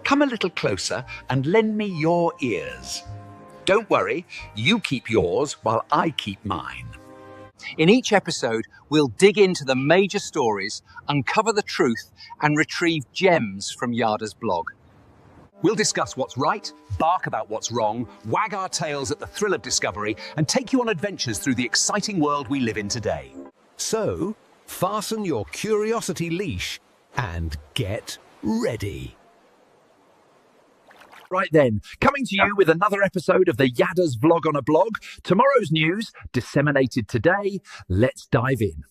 Come a little closer and lend me your ears. Don't worry, you keep yours while I keep mine. In each episode, we'll dig into the major stories, uncover the truth, and retrieve gems from Yada's blog. We'll discuss what's right, bark about what's wrong, wag our tails at the thrill of discovery, and take you on adventures through the exciting world we live in today. So, fasten your curiosity leash and get ready. Right then, coming to you with another episode of the Yada's Vlog on a Blog. Tomorrow's news, disseminated today. Let's dive in.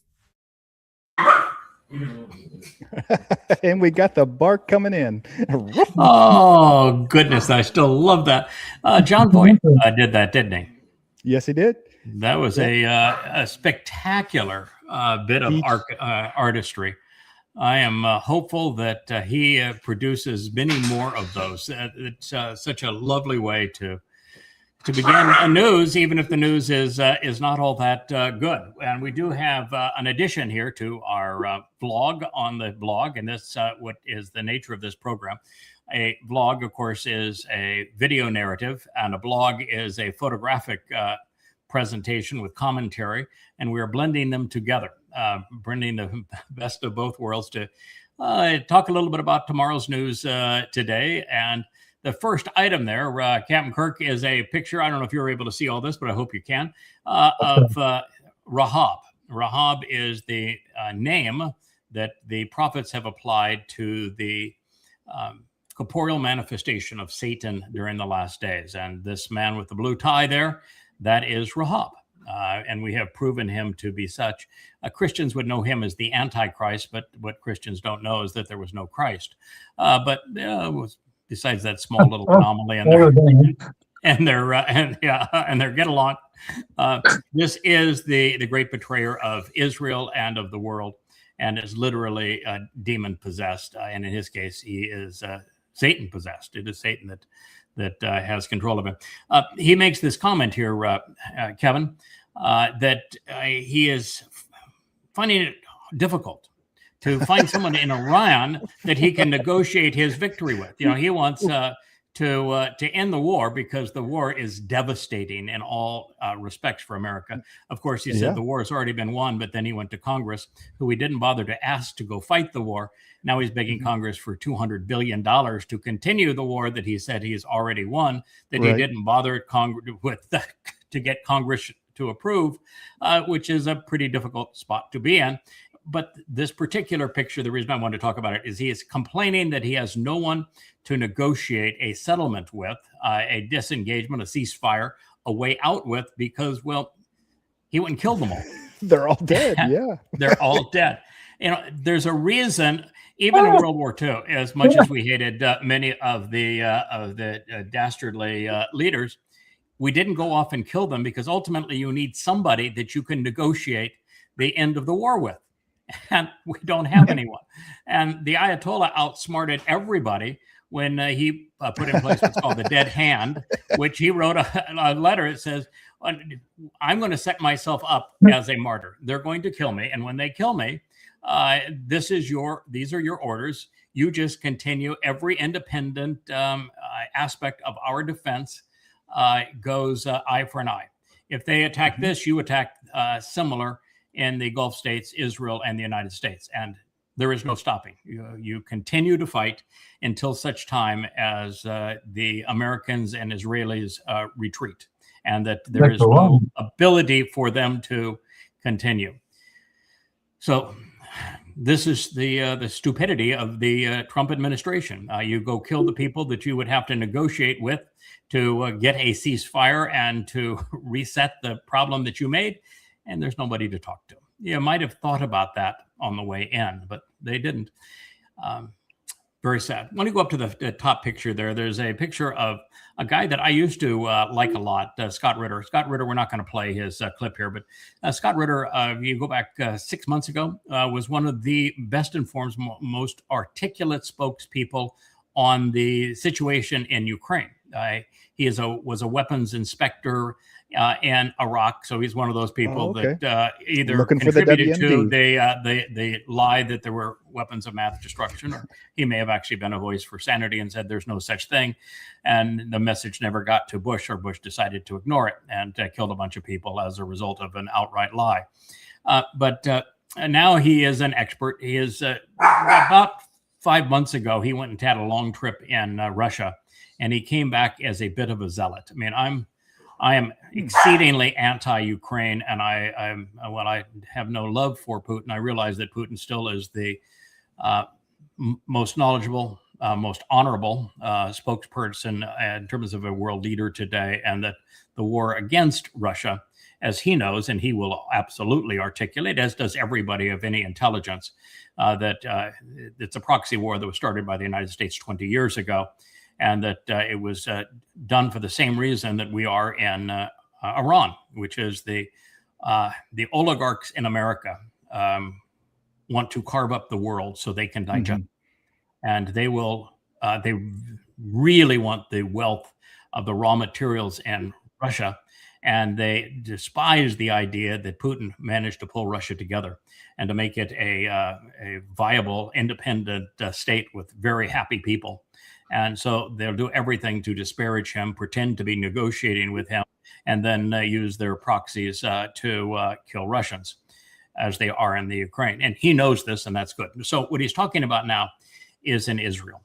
And we got the bark coming in. Oh, goodness. I still love that. John Voight did that, didn't he? Yes, he did. That was a spectacular bit of artistry. I am hopeful that he produces many more of those. It's such a lovely way to begin a news, even if the news is not all that good. And we do have an addition here to our vlog on the blog, and this what is the nature of this program. A vlog, of course, is a video narrative, and a blog is a photographic presentation with commentary, and we're blending them together, bringing the best of both worlds to talk a little bit about tomorrow's news today. And the first item there, Captain Kirk, is a picture. I don't know if you're able to see all this, but I hope you can, of Rahab. Rahab is the name that the prophets have applied to the corporeal manifestation of Satan during the last days. And this man with the blue tie there, that is Rahab. And we have proven him to be such. Christians would know him as the Antichrist, but what Christians don't know is that there was no Christ. Besides that small little anomaly and their get along, this is the great betrayer of Israel and of the world, and is literally demon possessed. And in his case, he is Satan possessed. It is Satan that has control of him. He makes this comment here, Kevin, that he is finding it difficult to find someone in Iran that he can negotiate his victory with. You know, he wants to end the war because the war is devastating in all respects for America. Of course, he said the war has already been won, but then he went to Congress, who he didn't bother to ask to go fight the war. Now he's begging Congress for $200 billion to continue the war that he said he's already won, that he didn't bother to get Congress to approve, which is a pretty difficult spot to be in. But this particular picture, the reason I want to talk about it is he is complaining that he has no one to negotiate a settlement with, a disengagement, a ceasefire, a way out with, because, well, he went and killed them all. They're all dead. Yeah. They're all dead. You know, there's a reason, even in World War II, as much as we hated many of the dastardly leaders, we didn't go off and kill them because ultimately you need somebody that you can negotiate the end of the war with. And we don't have anyone. And the Ayatollah outsmarted everybody when he put in place what's called the dead hand, which he wrote a letter. It says, I'm going to set myself up as a martyr. They're going to kill me. And when they kill me, these are your orders. You just continue. Every independent aspect of our defense goes eye for an eye. If they attack this, you attack similar in the Gulf states, Israel, and the United States. And there is no stopping. You continue to fight until such time as the Americans and Israelis retreat, and that there is no ability for them to continue. So this is the stupidity of the Trump administration. You go kill the people that you would have to negotiate with to get a ceasefire and to reset the problem that you made, and there's nobody to talk to. You might have thought about that on the way in, but they didn't. Very sad. When you go up to the top picture there, there's a picture of a guy that I used to like a lot, Scott Ritter. Scott Ritter, we're not going to play his clip here, but Scott Ritter, you go back 6 months ago, was one of the best informed, most articulate spokespeople on the situation in Ukraine. He was a weapons inspector in Iraq, so he's one of those people that either looking for the contributed to WMD. the lie that there were weapons of mass destruction, or he may have actually been a voice for sanity and said there's no such thing, and the message never got to Bush, or Bush decided to ignore it and killed a bunch of people as a result of an outright lie. But now he is an expert. He is about 5 months ago, he went and had a long trip in Russia, and he came back as a bit of a zealot. I mean, I am exceedingly anti-Ukraine, and I have no love for Putin. I realize that Putin still is the most knowledgeable, most honorable spokesperson in terms of a world leader today, and that the war against Russia, as he knows, and he will absolutely articulate, as does everybody of any intelligence, that it's a proxy war that was started by the United States 20 years ago, and that it was done for the same reason that we are in Iran, which is the oligarchs in America want to carve up the world so they can digest, and they really want the wealth of the raw materials in Russia. And they despise the idea that Putin managed to pull Russia together and to make it a viable, independent state with very happy people. And so they'll do everything to disparage him, pretend to be negotiating with him, and then use their proxies to kill Russians, as they are in the Ukraine. And he knows this, and that's good. So what he's talking about now is in Israel.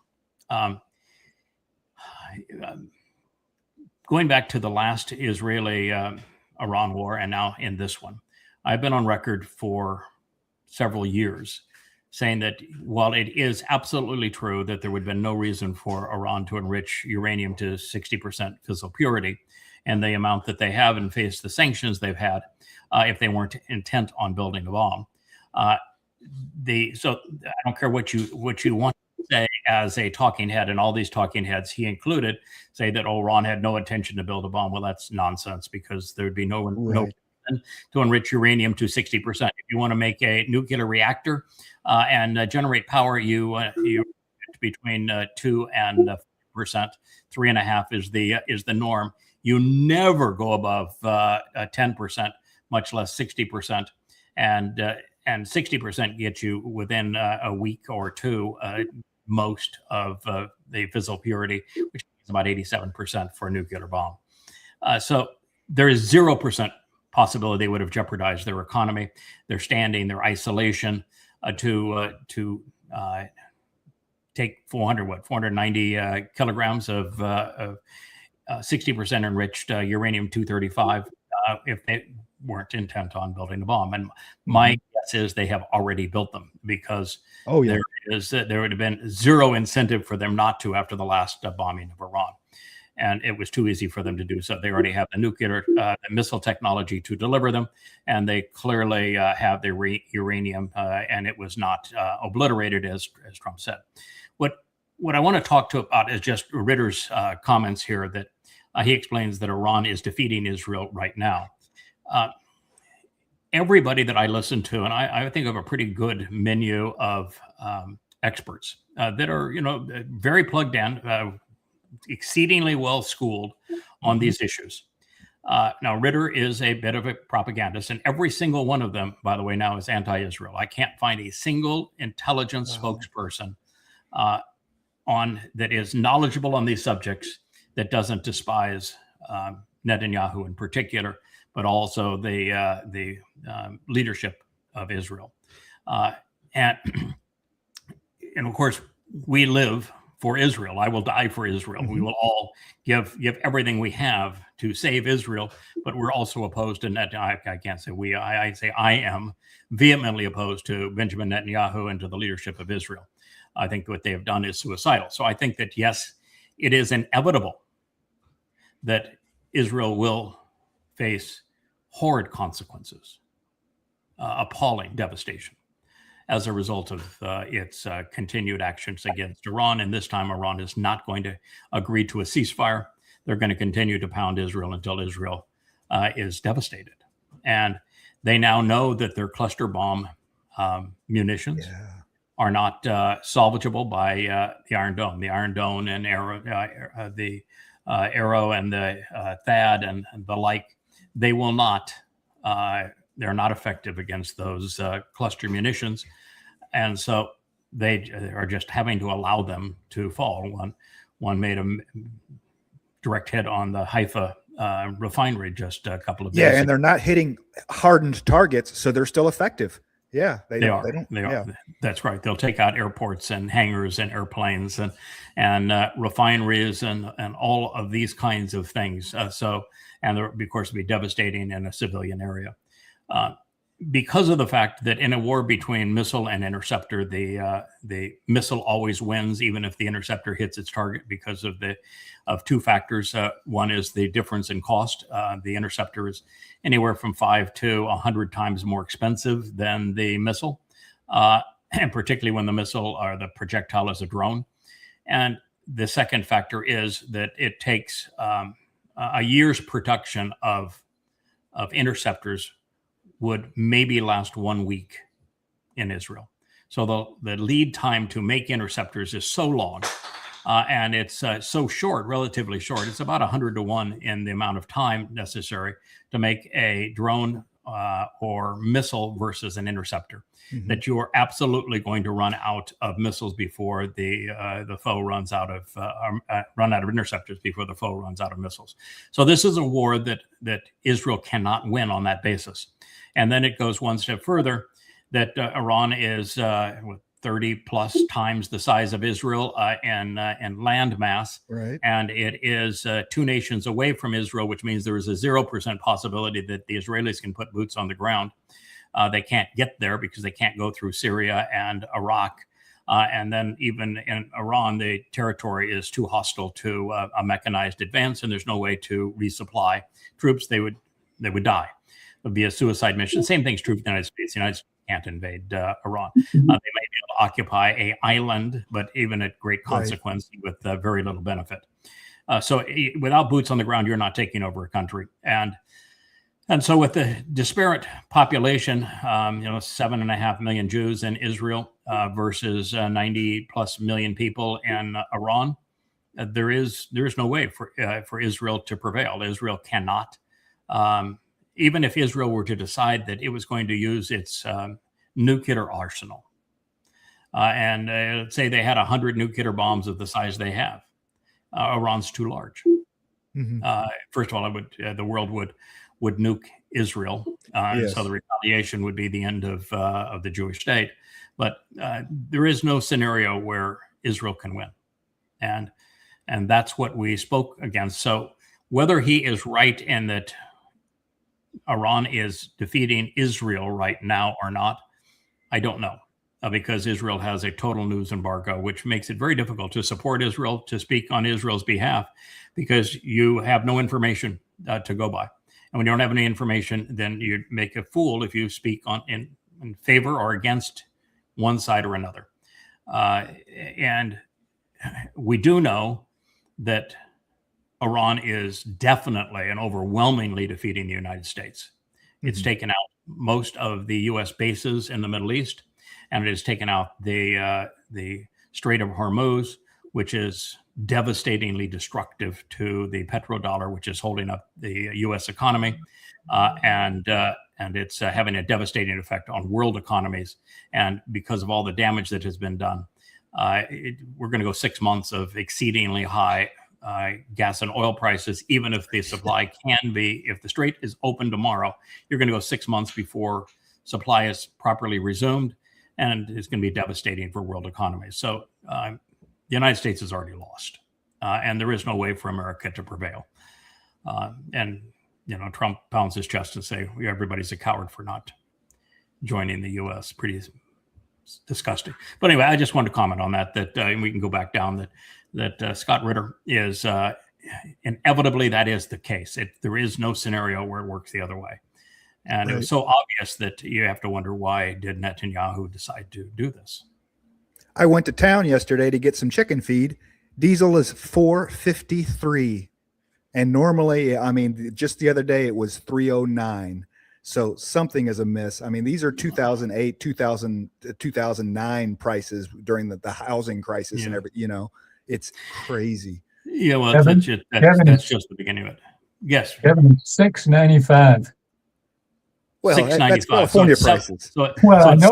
Going back to the last Israeli-Iran war, and now in this one, I've been on record for several years saying that while it is absolutely true that there would have been no reason for Iran to enrich uranium to 60% fissile purity, and the amount that they have and face the sanctions they've had, if they weren't intent on building a bomb. So I don't care what you want to say as a talking head, and all these talking heads he included say that Iran had no intention to build a bomb. Well, that's nonsense, because there'd be no reason to enrich uranium to 60%. If you want to make a nuclear reactor and generate power, you between 2 and 4%. 3.5% is the norm. You never go above 10%, much less 60%, and 60% gets you within a week or two most of the fissile purity, which is about 87% for a nuclear bomb. So there is 0% possibility they would have jeopardized their economy, their standing, their isolation to take 490 kilograms of 60% enriched uranium-235 if they weren't intent on building a bomb. And my guess is they have already built them, because there would have been zero incentive for them not to after the last bombing of Iran. And it was too easy for them to do so. They already have the nuclear missile technology to deliver them, and they clearly have the uranium, and it was not obliterated, as Trump said. What I want to talk about is just Ritter's comments here, that he explains that Iran is defeating Israel right now. Everybody that I listen to, and I think of a pretty good menu of experts that are, very plugged in, exceedingly well schooled on these issues. Now, Ritter is a bit of a propagandist, and every single one of them, by the way, now is anti-Israel. I can't find a single intelligence spokesperson that is knowledgeable on these subjects that doesn't despise Netanyahu in particular, but also the leadership of Israel. And of course, we live for Israel. I will die for Israel. We will all give everything we have to save Israel, but we're also opposed to Netanyahu. I can't say we, I say I am vehemently opposed to Benjamin Netanyahu and to the leadership of Israel. I think what they have done is suicidal. So I think that, yes, it is inevitable that Israel will face horrid consequences, appalling devastation, as a result of its continued actions against Iran. And this time, Iran is not going to agree to a ceasefire. They're going to continue to pound Israel until Israel is devastated. And they now know that their cluster bomb munitions are not salvageable by the Iron Dome. The Iron Dome and the Arrow and the THAAD and the like, they will not. They're not effective against those cluster munitions, and so they are just having to allow them to fall. One made a direct hit on the Haifa refinery just a couple of days ago. And they're not hitting hardened targets, so they're still effective. Yeah, they are. That's right. They'll take out airports and hangars and airplanes and refineries and all of these kinds of things. And they're, of course, be devastating in a civilian area. Because of the fact that in a war between missile and interceptor, the missile always wins, even if the interceptor hits its target, because of two factors. One is the difference in cost. The interceptor is anywhere from 5 to 100 times more expensive than the missile, and particularly when the missile or the projectile is a drone. And the second factor is that it takes a year's production of interceptors would maybe last 1 week in Israel. So the lead time to make interceptors is so long, and it's so short, relatively short. It's about 100 to 1 in the amount of time necessary to make a drone or missile versus an interceptor. Mm-hmm. That you are absolutely going to run out of missiles before the foe runs out of interceptors before the foe runs out of missiles. So this is a war that Israel cannot win on that basis. And then it goes one step further, that Iran is 30 plus times the size of Israel in land mass. Right. And it is 2 nations away from Israel, which means there is a 0% possibility that the Israelis can put boots on the ground. They can't get there because they can't go through Syria and Iraq. And then even in Iran, the territory is too hostile to a mechanized advance, and there's no way to resupply troops. They would die. It would be a suicide mission. Same thing's true for the United States. The United States can't invade Iran. They may be able to occupy an island, but even at great consequence, right, with very little benefit. So without boots on the ground, you're not taking over a country. And so with the disparate population, 7.5 million Jews in Israel versus 90 plus million people in Iran, there is no way for Israel to prevail. Israel cannot. Even if Israel were to decide that it was going to use its nuclear arsenal, and say they had 100 nuclear bombs of the size they have, Iran's too large. Mm-hmm. First of all, the world would nuke Israel, yes. So the retaliation would be the end of the Jewish state. But there is no scenario where Israel can win, and that's what we spoke against. So whether he is right in that Iran is defeating Israel right now or not, I don't know, because Israel has a total news embargo, which makes it very difficult to support Israel, to speak on Israel's behalf, because you have no information to go by. And when you don't have any information, then you make a fool if you speak in favor or against one side or another. And we do know that Iran is definitely and overwhelmingly defeating the United States. Mm-hmm. It's taken out most of the U.S. bases in the Middle East, and it has taken out the Strait of Hormuz, which is devastatingly destructive to the petrodollar, which is holding up the U.S. economy, and it's having a devastating effect on world economies. And because of all the damage that has been done, we're going to go 6 months of exceedingly high gas and oil prices. Even if the supply if the strait is open tomorrow, you're going to go 6 months before supply is properly resumed, and it's going to be devastating for world economies. So the United States has already lost, and there is no way for America to prevail. And Trump pounds his chest and say everybody's a coward for not joining the U.S. Pretty disgusting. But anyway, I just wanted to comment on that. And we can go back down that Scott Ritter is inevitably that is the case. There is no scenario where it works the other way. And It was so obvious that you have to wonder, why did Netanyahu decide to do this? I went to town yesterday to get some chicken feed. Diesel is $4.53. And normally, just the other day, it was $3.09. So something is amiss. These are 2008, 2009 prices during the housing crisis and everything, it's crazy. Yeah, well, Kevin, that's just the beginning of it. Yes, Kevin, $6.95. Well, $6.95. that's California so prices. So, Well, so I it's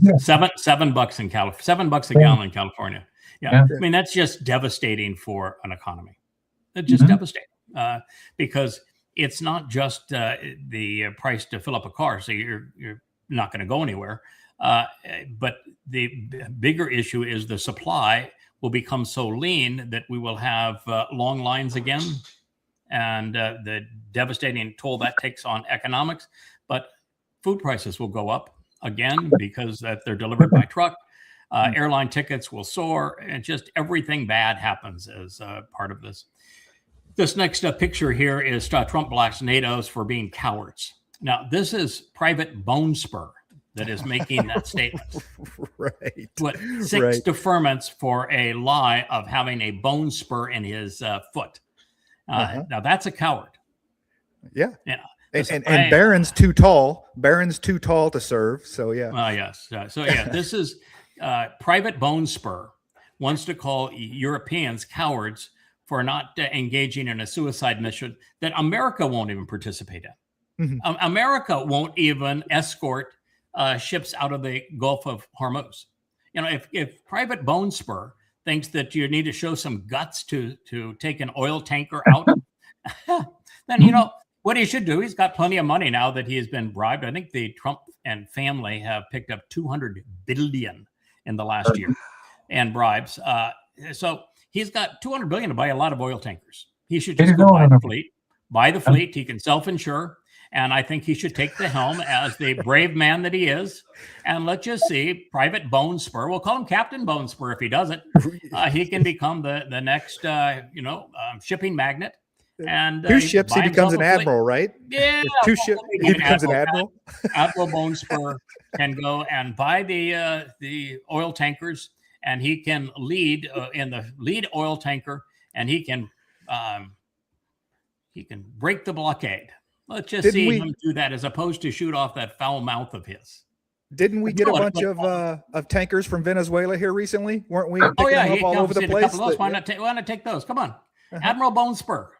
know. $7 in California, $7 a gallon in California. Yeah. I mean, that's just devastating for an economy. It's just Mhm. devastating because it's not just the price to fill up a car, so you're not going to go anywhere. But the bigger issue is the supply will become so lean that we will have long lines again, and the devastating toll that takes on economics. But food prices will go up again because they're delivered by truck. Airline tickets will soar, and just everything bad happens as part of this. This next picture here is Trump blacks NATO's for being cowards. Now, this is Private Bone Spur that is making that statement. Right. What, 6 deferments for a lie of having a bone spur in his foot. Now, that's a coward. Yeah. Yeah. And Barron's too tall. Barron's too tall to serve. So, yeah. Yes. So, yeah, this is Private Bone Spur wants to call Europeans cowards for not engaging in a suicide mission that America won't even participate in. Mhm. America won't even escort ships out of the Gulf of Hormuz. You know, if Private Bone Spur thinks that you need to show some guts to take an oil tanker out, then, you know, what he should do, he's got plenty of money now that he has been bribed. I think the Trump and family have picked up $200 billion in the last year in bribes. So he's got $200 billion to buy a lot of oil tankers. He should just go buy the fleet. Buy the fleet. He can self-insure. And I think he should take the helm as the brave man that he is. And let's just see, Private Bone Spur. We'll call him Captain Bone Spur if he does it. He can become the next, shipping magnate. And 2 ships, he becomes an admiral, right? Yeah. With 2 ships, he becomes an admiral. Admiral Bone Spur can go and buy the oil tankers, and he can lead in the lead oil tanker, and he can break the blockade. Let's just see him do that as opposed to shoot off that foul mouth of his. Didn't we get a bunch of tankers from Venezuela here recently? Weren't we picking them up all over the place? Why not take those? Come on. Admiral Bone Spur.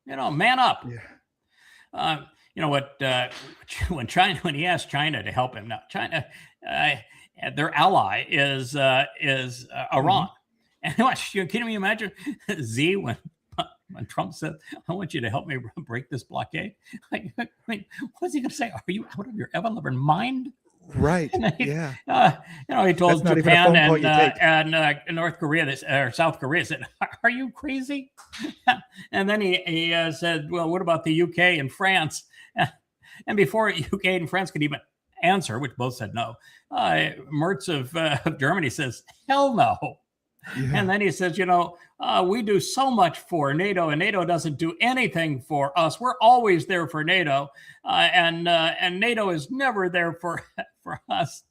You know, man up. Yeah. You know what? When he asked China to help him, now China, their ally is Iran. And can you imagine Z when Trump said, "I want you to help me break this blockade"? I mean, what's he going to say? Are you out of your ever-loving mind? Right. Yeah. He told Japan and North Korea or South Korea, said, "Are you crazy?" And then he said, "Well, what about the UK and France?" And before UK and France could even answer, which both said no, Merz of Germany says, "Hell no." Yeah. And then he says, we do so much for NATO, and NATO doesn't do anything for us. We're always there for NATO, and NATO is never there for us.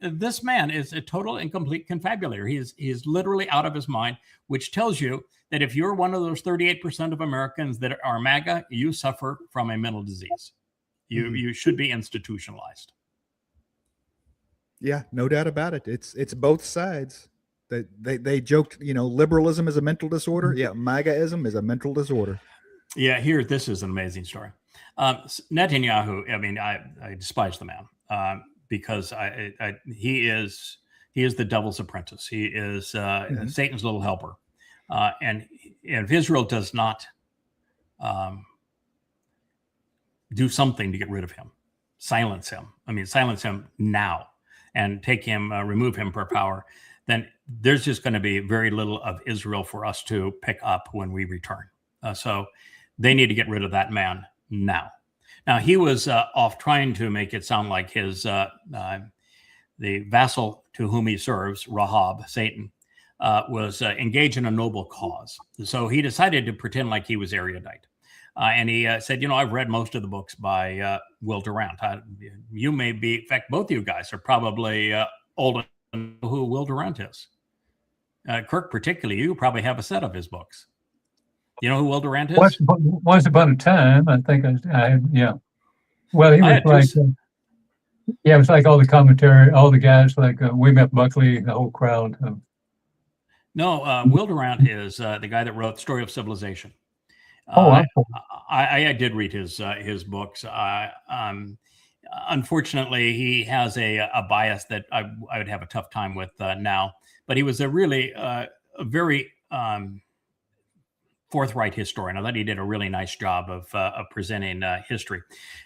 This man is a total and complete confabulary. He's literally out of his mind, which tells you that if you're one of those 38% of Americans that are MAGA, you suffer from a mental disease. You should be institutionalized. Yeah, no doubt about it. It's both sides. They joked, liberalism is a mental disorder. Yeah, MAGAism is a mental disorder. Yeah, this is an amazing story. Netanyahu, I mean, I despise the man because he is the devil's apprentice. He is Satan's little helper. And if Israel does not do something to get rid of him, silence him now and take him, remove him from power, then there's just going to be very little of Israel for us to pick up when we return. So they need to get rid of that man now. Now, he was off trying to make it sound like his the vassal to whom he serves, Rahab, Satan, was engaged in a noble cause. So he decided to pretend like he was erudite. And he said, I've read most of the books by Will Durant. You may be, in fact, both of you guys are probably old enough to know who Will Durant is. Kirk, particularly, you probably have a set of his books. You know who Will Durant is? Once upon a time, I think yeah. Well, he was like, it was like all the commentary, all the guys like William F. Buckley, the whole crowd. No, Will Durant is the guy that wrote Story of Civilization. Oh, I did read his books. Unfortunately, he has a bias that I would have a tough time with now. But he was a really a very forthright historian. I thought he did a really nice job of presenting history.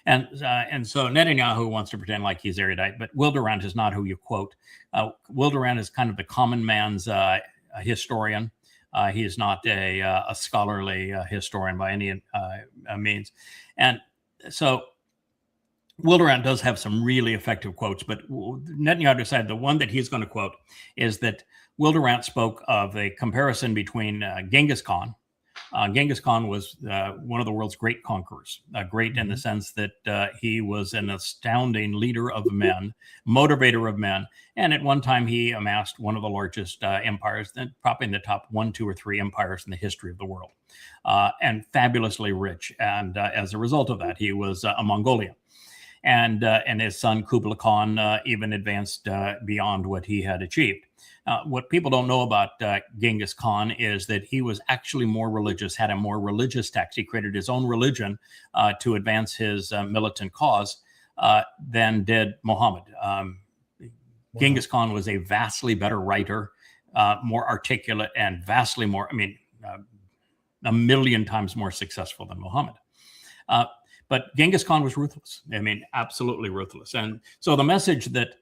And so Netanyahu wants to pretend like he's erudite, but Will Durant is not who you quote. Will Durant is kind of the common man's historian. He is not a scholarly historian by any means. And so Will Durant does have some really effective quotes, but Netanyahu decided the one that he's going to quote is that Will Durant spoke of a comparison between Genghis Khan. Genghis Khan was one of the world's great conquerors, great in the sense that he was an astounding leader of men, motivator of men. And at one time, he amassed one of the largest empires, probably in the top 1, 2, or 3 empires in the history of the world, and fabulously rich. And as a result of that, he was a Mongolian. And his son Kublai Khan even advanced beyond what he had achieved. What people don't know about Genghis Khan is that he was actually more religious, had a more religious text. He created his own religion to advance his militant cause than did Muhammad. Genghis Khan was a vastly better writer, more articulate, and vastly more, a million times more successful than Muhammad. But Genghis Khan was ruthless. Absolutely ruthless. And so the message that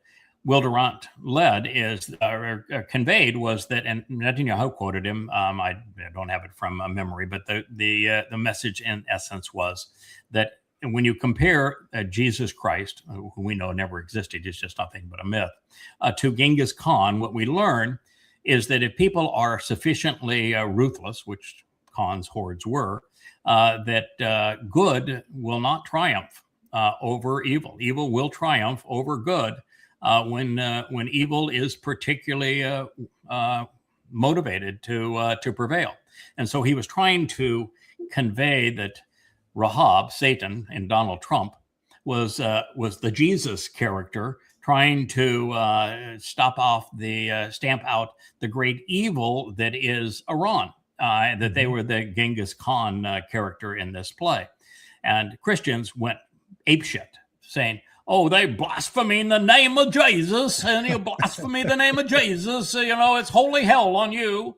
Will Durant led is conveyed was that, and Netanyahu quoted him. I don't have it from memory, but the message in essence was that when you compare Jesus Christ, who we know never existed, he's just nothing but a myth, to Genghis Khan, what we learn is that if people are sufficiently ruthless, which Khan's hordes were, that good will not triumph over evil. Evil will triumph over good when evil is particularly motivated to prevail. And so he was trying to convey that Rahab, Satan, in Donald Trump was the Jesus character trying to stamp out the great evil that is Iran. That they were the Genghis Khan character in this play. And Christians went apeshit, saying, oh, they blaspheme the name of Jesus, and you blaspheme the name of Jesus, it's holy hell on you.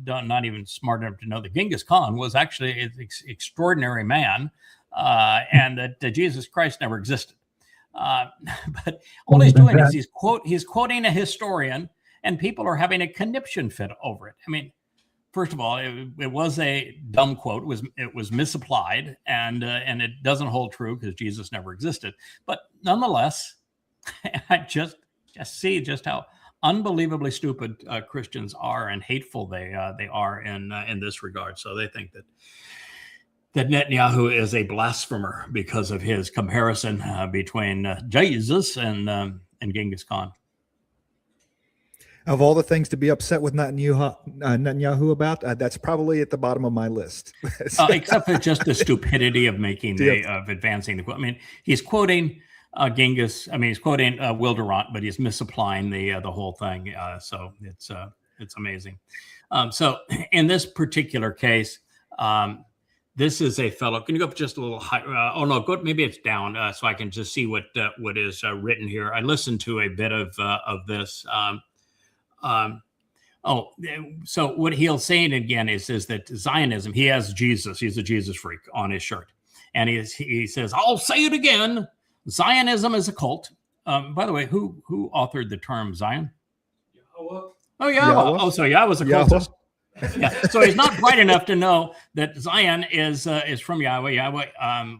Not even smart enough to know that Genghis Khan was actually an extraordinary man, and that Jesus Christ never existed. But all he's doing is he's quoting a historian, and people are having a conniption fit over it. First of all, it was a dumb quote. It was misapplied, and it doesn't hold true because Jesus never existed. But nonetheless, I just see just how unbelievably stupid Christians are and hateful they are in this regard. So they think that Netanyahu is a blasphemer because of his comparison between Jesus and Genghis Khan. Of all the things to be upset with Netanyahu about, that's probably at the bottom of my list. Except for just the stupidity of of advancing the quote. He's quoting Genghis. He's quoting Will Durant, but he's misapplying the whole thing. So it's amazing. So in this particular case, this is a fellow. Can you go up just a little high? Go. Maybe it's down, so I can just see what is written here. I listened to a bit of this. So what he'll saying again is that Zionism, he has Jesus, he's a Jesus freak on his shirt. And he says, I'll say it again, Zionism is a cult. By the way, who authored the term Zion? Yahweh. Oh, Yahweh. Oh, so Yahweh's a cultist. Yeah. So he's not bright enough to know that Zion is from Yahweh. Yahweh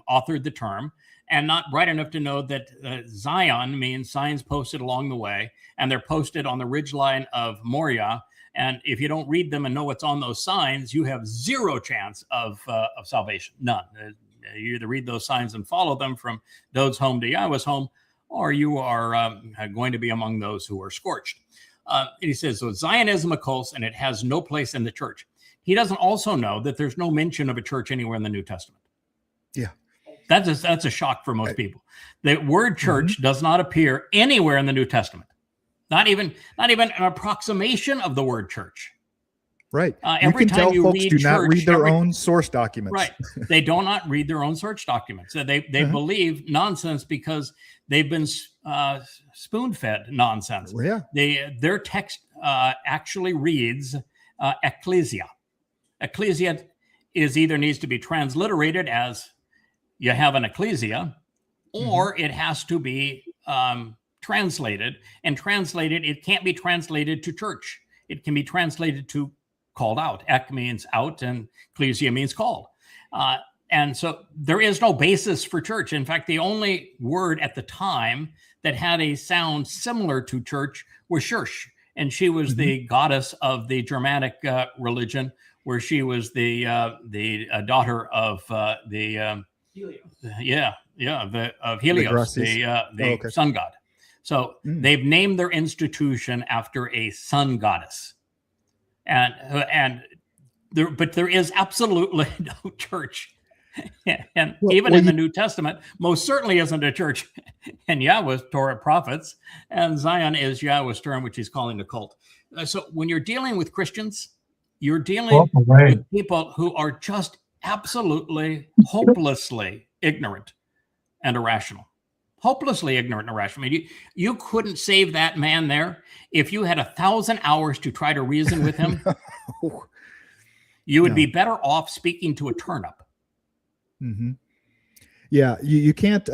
authored the term. And not bright enough to know that Zion means signs posted along the way, and they're posted on the ridgeline of Moriah. And if you don't read them and know what's on those signs, you have zero chance of salvation, none. You either read those signs and follow them from Dod's home to Yahweh's home, or you are going to be among those who are scorched. And he says, so Zionism occults, and it has no place in the church. He doesn't also know that there's no mention of a church anywhere in the New Testament. Yeah. That's a shock for most people. The word church does not appear anywhere in the New Testament. Not even an approximation of the word church. Right. You Every can time tell you folks read do not church, read their own source documents. Right. They do not read their own search documents. They believe nonsense because they've been spoon-fed nonsense. Well, yeah. Their text actually reads ecclesia. Ecclesia either needs to be transliterated as you have an ecclesia, or it has to be translated. And translated, it can't be translated to church. It can be translated to called out. Ek means out, and ecclesia means called. And so there is no basis for church. In fact, the only word at the time that had a sound similar to church was Church. And she was the goddess of the Germanic religion, where she was the daughter of the Helios. Of Helios, the sun god. So they've named their institution after a sun goddess. But there is absolutely no church. And even in the New Testament, most certainly isn't a church. And Yahweh's Torah prophets, and Zion is Yahweh's term, which he's calling a cult. So when you're dealing with Christians, you're dealing with people who are just absolutely, hopelessly ignorant and irrational. Hopelessly ignorant and irrational. I mean, you couldn't save that man there. If you had 1,000 hours to try to reason with him, you would be better off speaking to a turnip. Yeah, you can't.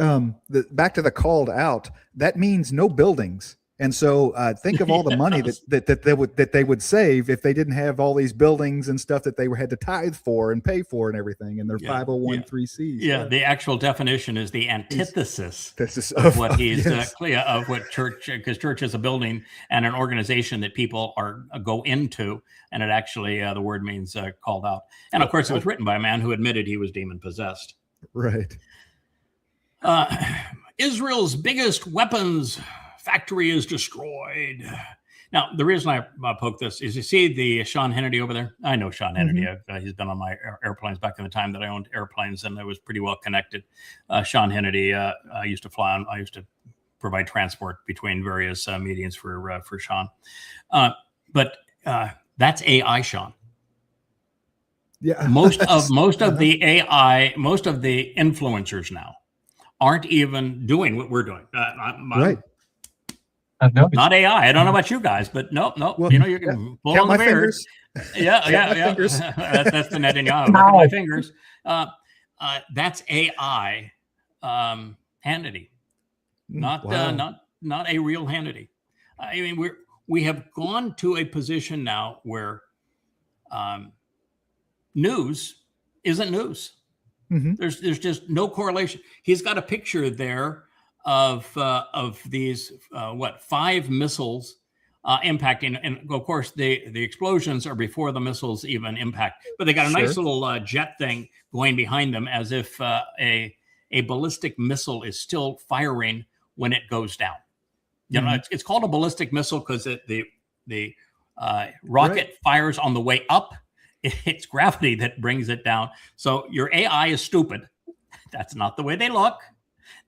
Back to the called out. That means no buildings. And so think of all the money that they would save if they didn't have all these buildings and stuff that they had to tithe for and pay for and everything in their 501(c)(3)s. Yeah, the actual definition is the antithesis of what he's of what church, because church is a building and an organization that people go into, and it actually the word means called out. And of course, it was written by a man who admitted he was demon possessed. Right. Israel's biggest weapons factory is destroyed. Now, the reason I poke this is, you see the Sean Hannity over there? I know Sean Hannity. He's been on my airplanes back in the time that I owned airplanes, and I was pretty well connected. Sean Hannity, I used to fly on. I used to provide transport between various meetings for Sean. But that's AI, Sean. Yeah. Most of the AI, most of the influencers now aren't even doing what we're doing. Right. Not AI. I don't know about you guys, but nope. Well, you can pull on the beard. Fingers. Yeah. Fingers. That's the Netanyahu. Look at my fingers. That's AI Hannity, not a real Hannity. I mean, we have gone to a position now where news isn't news. There's just no correlation. He's got a picture there of these 5 missiles impacting, and of course the explosions are before the missiles even impact. But they got a nice little jet thing going behind them, as if a ballistic missile is still firing when it goes down. You know, it's called a ballistic missile because the rocket fires on the way up. It's gravity that brings it down. So your AI is stupid. That's not the way they look.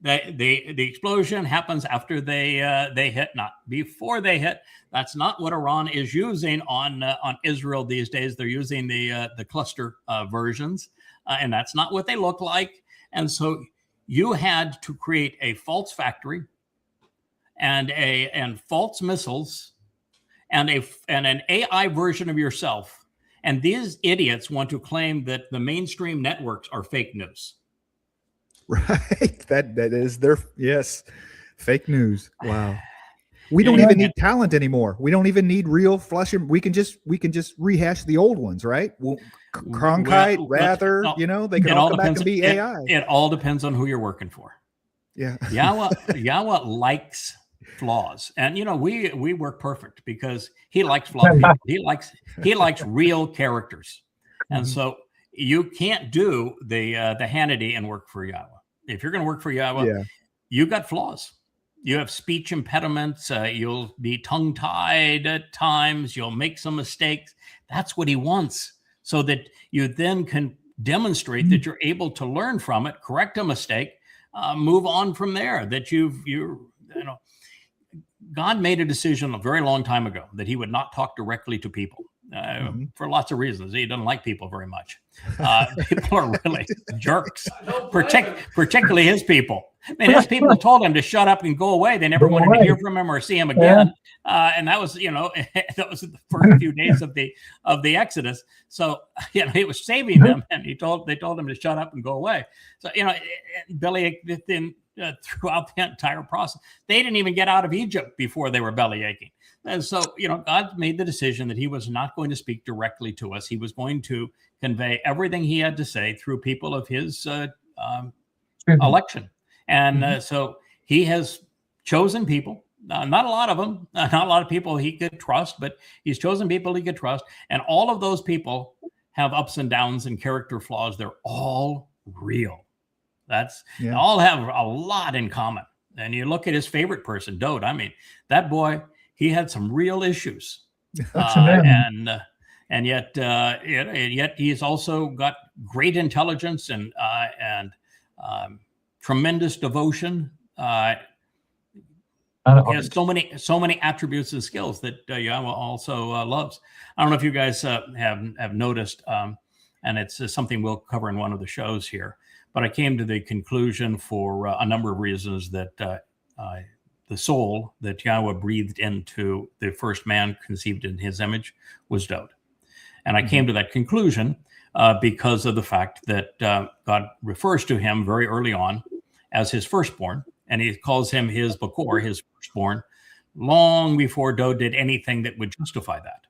The explosion happens after they hit, not before they hit. That's not what Iran is using on Israel these days. They're using the cluster versions, and that's not what they look like. And so you had to create a false factory and false missiles and an AI version of yourself. And these idiots want to claim that the mainstream networks are fake news. Right. That is their fake news. Wow. We don't even need talent anymore. We don't even need real flesh. We can just rehash the old ones, right? Cronkite, Rather, they can all come back and be AI. It all depends on who you're working for. Yeah. Yahweh likes flaws, and we work perfect because he likes flawed people. He likes real characters, and so you can't do the Hannity and work for Yahweh. If you're going to work for Yahweh, you got flaws. You have speech impediments. You'll be tongue-tied at times. You'll make some mistakes. That's what he wants, so that you then can demonstrate that you're able to learn from it, correct a mistake, move on from there. That God made a decision a very long time ago that he would not talk directly to people for lots of reasons. He doesn't like people very much. People are really jerks, particularly his people. I mean, his people told him to shut up and go away. They never wanted to hear from him or see him again. And that was, that was the first few days of the Exodus. So, he was saving them, and they told him to shut up and go away. So, bellyache throughout the entire process. They didn't even get out of Egypt before they were bellyaching. And so, God made the decision that he was not going to speak directly to us. He was going to convey everything he had to say through people of his election. And so he has chosen people, not a lot of them, not a lot of people he could trust, but he's chosen people he could trust. And all of those people have ups and downs and character flaws. They're all real. All have a lot in common. And you look at his favorite person, Dode. I mean, that boy, he had some real issues. And yet he's also got great intelligence and tremendous devotion. He has so many attributes and skills that Yahweh also loves. I don't know if you guys have noticed, and it's something we'll cover in one of the shows here, but I came to the conclusion for a number of reasons that the soul that Yahweh breathed into the first man conceived in his image was Dode. And I came to that conclusion because of the fact that God refers to him very early on as his firstborn, and he calls him his Bakor, his firstborn, long before Dode did anything that would justify that.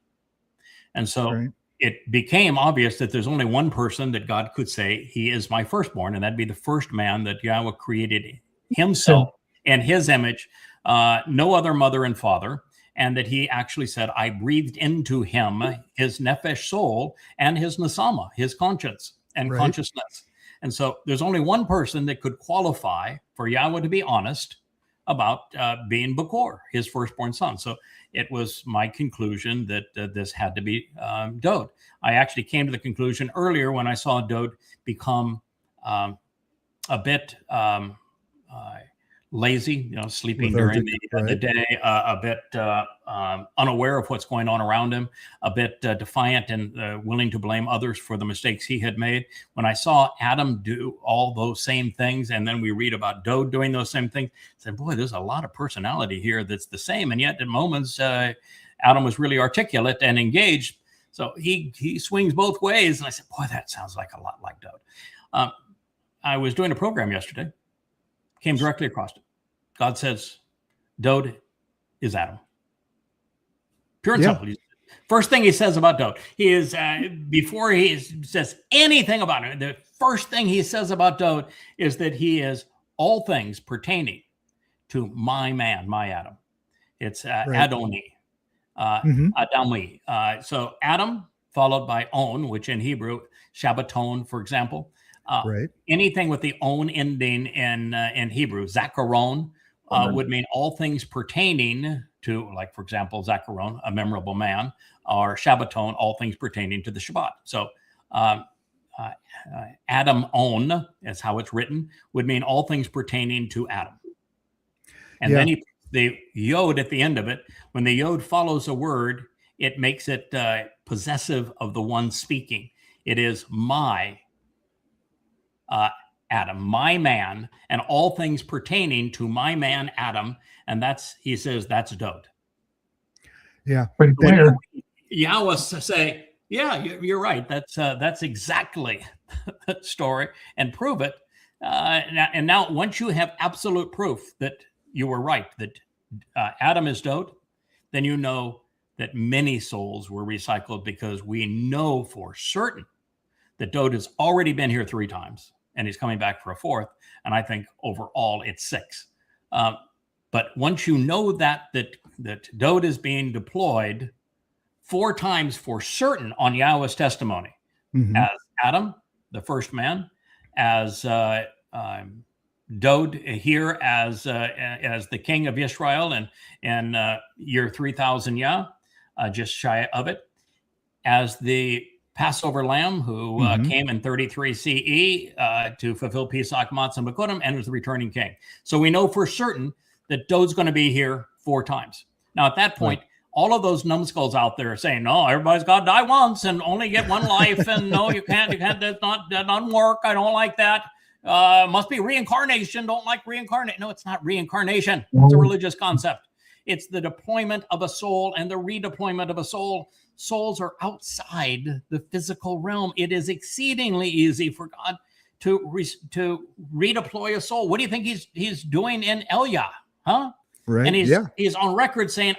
And so it became obvious that there's only one person that God could say, he is my firstborn, and that'd be the first man that Yahweh created himself in his image, no other mother and father, and that he actually said, I breathed into him his nephesh soul and his nesama, his conscience and consciousness. And so there's only one person that could qualify for Yahweh to be honest about being Bakor, his firstborn son. So it was my conclusion that this had to be Dode. I actually came to the conclusion earlier when I saw Dode become a bit lazy, sleeping during the day, a bit unaware of what's going on around him, a bit defiant and willing to blame others for the mistakes he had made. When I saw Adam do all those same things, and then we read about Dode doing those same things, I said, boy, there's a lot of personality here that's the same. And yet at moments, Adam was really articulate and engaged. So he swings both ways. And I said, boy, that sounds like a lot like Dode. I was doing a program yesterday, came directly across it. God says, Dode is Adam. Pure and simple. First thing he says about Dode, he is, before he says anything about it, the first thing he says about Dode is that he is all things pertaining to my man, my Adam. It's Adoni, Adami. So Adam followed by On, which in Hebrew, Shabbaton, for example. Anything with the on ending in Hebrew, Zacharon, would mean all things pertaining to, like, for example, Zacharon, a memorable man, or Shabbaton, all things pertaining to the Shabbat. So Adam on, is how it's written, would mean all things pertaining to Adam. And then the yod at the end of it, when the yod follows a word, it makes it possessive of the one speaking. It is my Adam, my man, and all things pertaining to my man Adam, and he says that's Dode. Yeah, pretty clear. Yahweh say, yeah, you're right. That's exactly the story, and prove it. And now, once you have absolute proof that you were right, that Adam is Dode, then you know that many souls were recycled, because we know for certain that Dode has already been here 3 times. And he's coming back for a 4th. And I think overall it's 6. But once you know that Dode is being deployed 4 times for certain on Yahweh's testimony, as Adam, the first man, as Dode here as the king of Israel in year 3000 just shy of it, as the Passover lamb who came in 33 CE to fulfill Pesach, Matzah, and Bikurim, and was the returning king. So we know for certain that Dode's going to be here 4 times. Now, at that point, all of those numbskulls out there are saying, no, everybody's got to die once and only get one life. And no, you can't, that doesn't work. I don't like that. Must be reincarnation. Don't like reincarnation. No, it's not reincarnation. It's a religious concept. It's the deployment of a soul and the redeployment of a soul. Souls are outside the physical realm. It is exceedingly easy for God to redeploy a soul. What do you think he's doing in Elia? Huh? Right. And he's on record saying,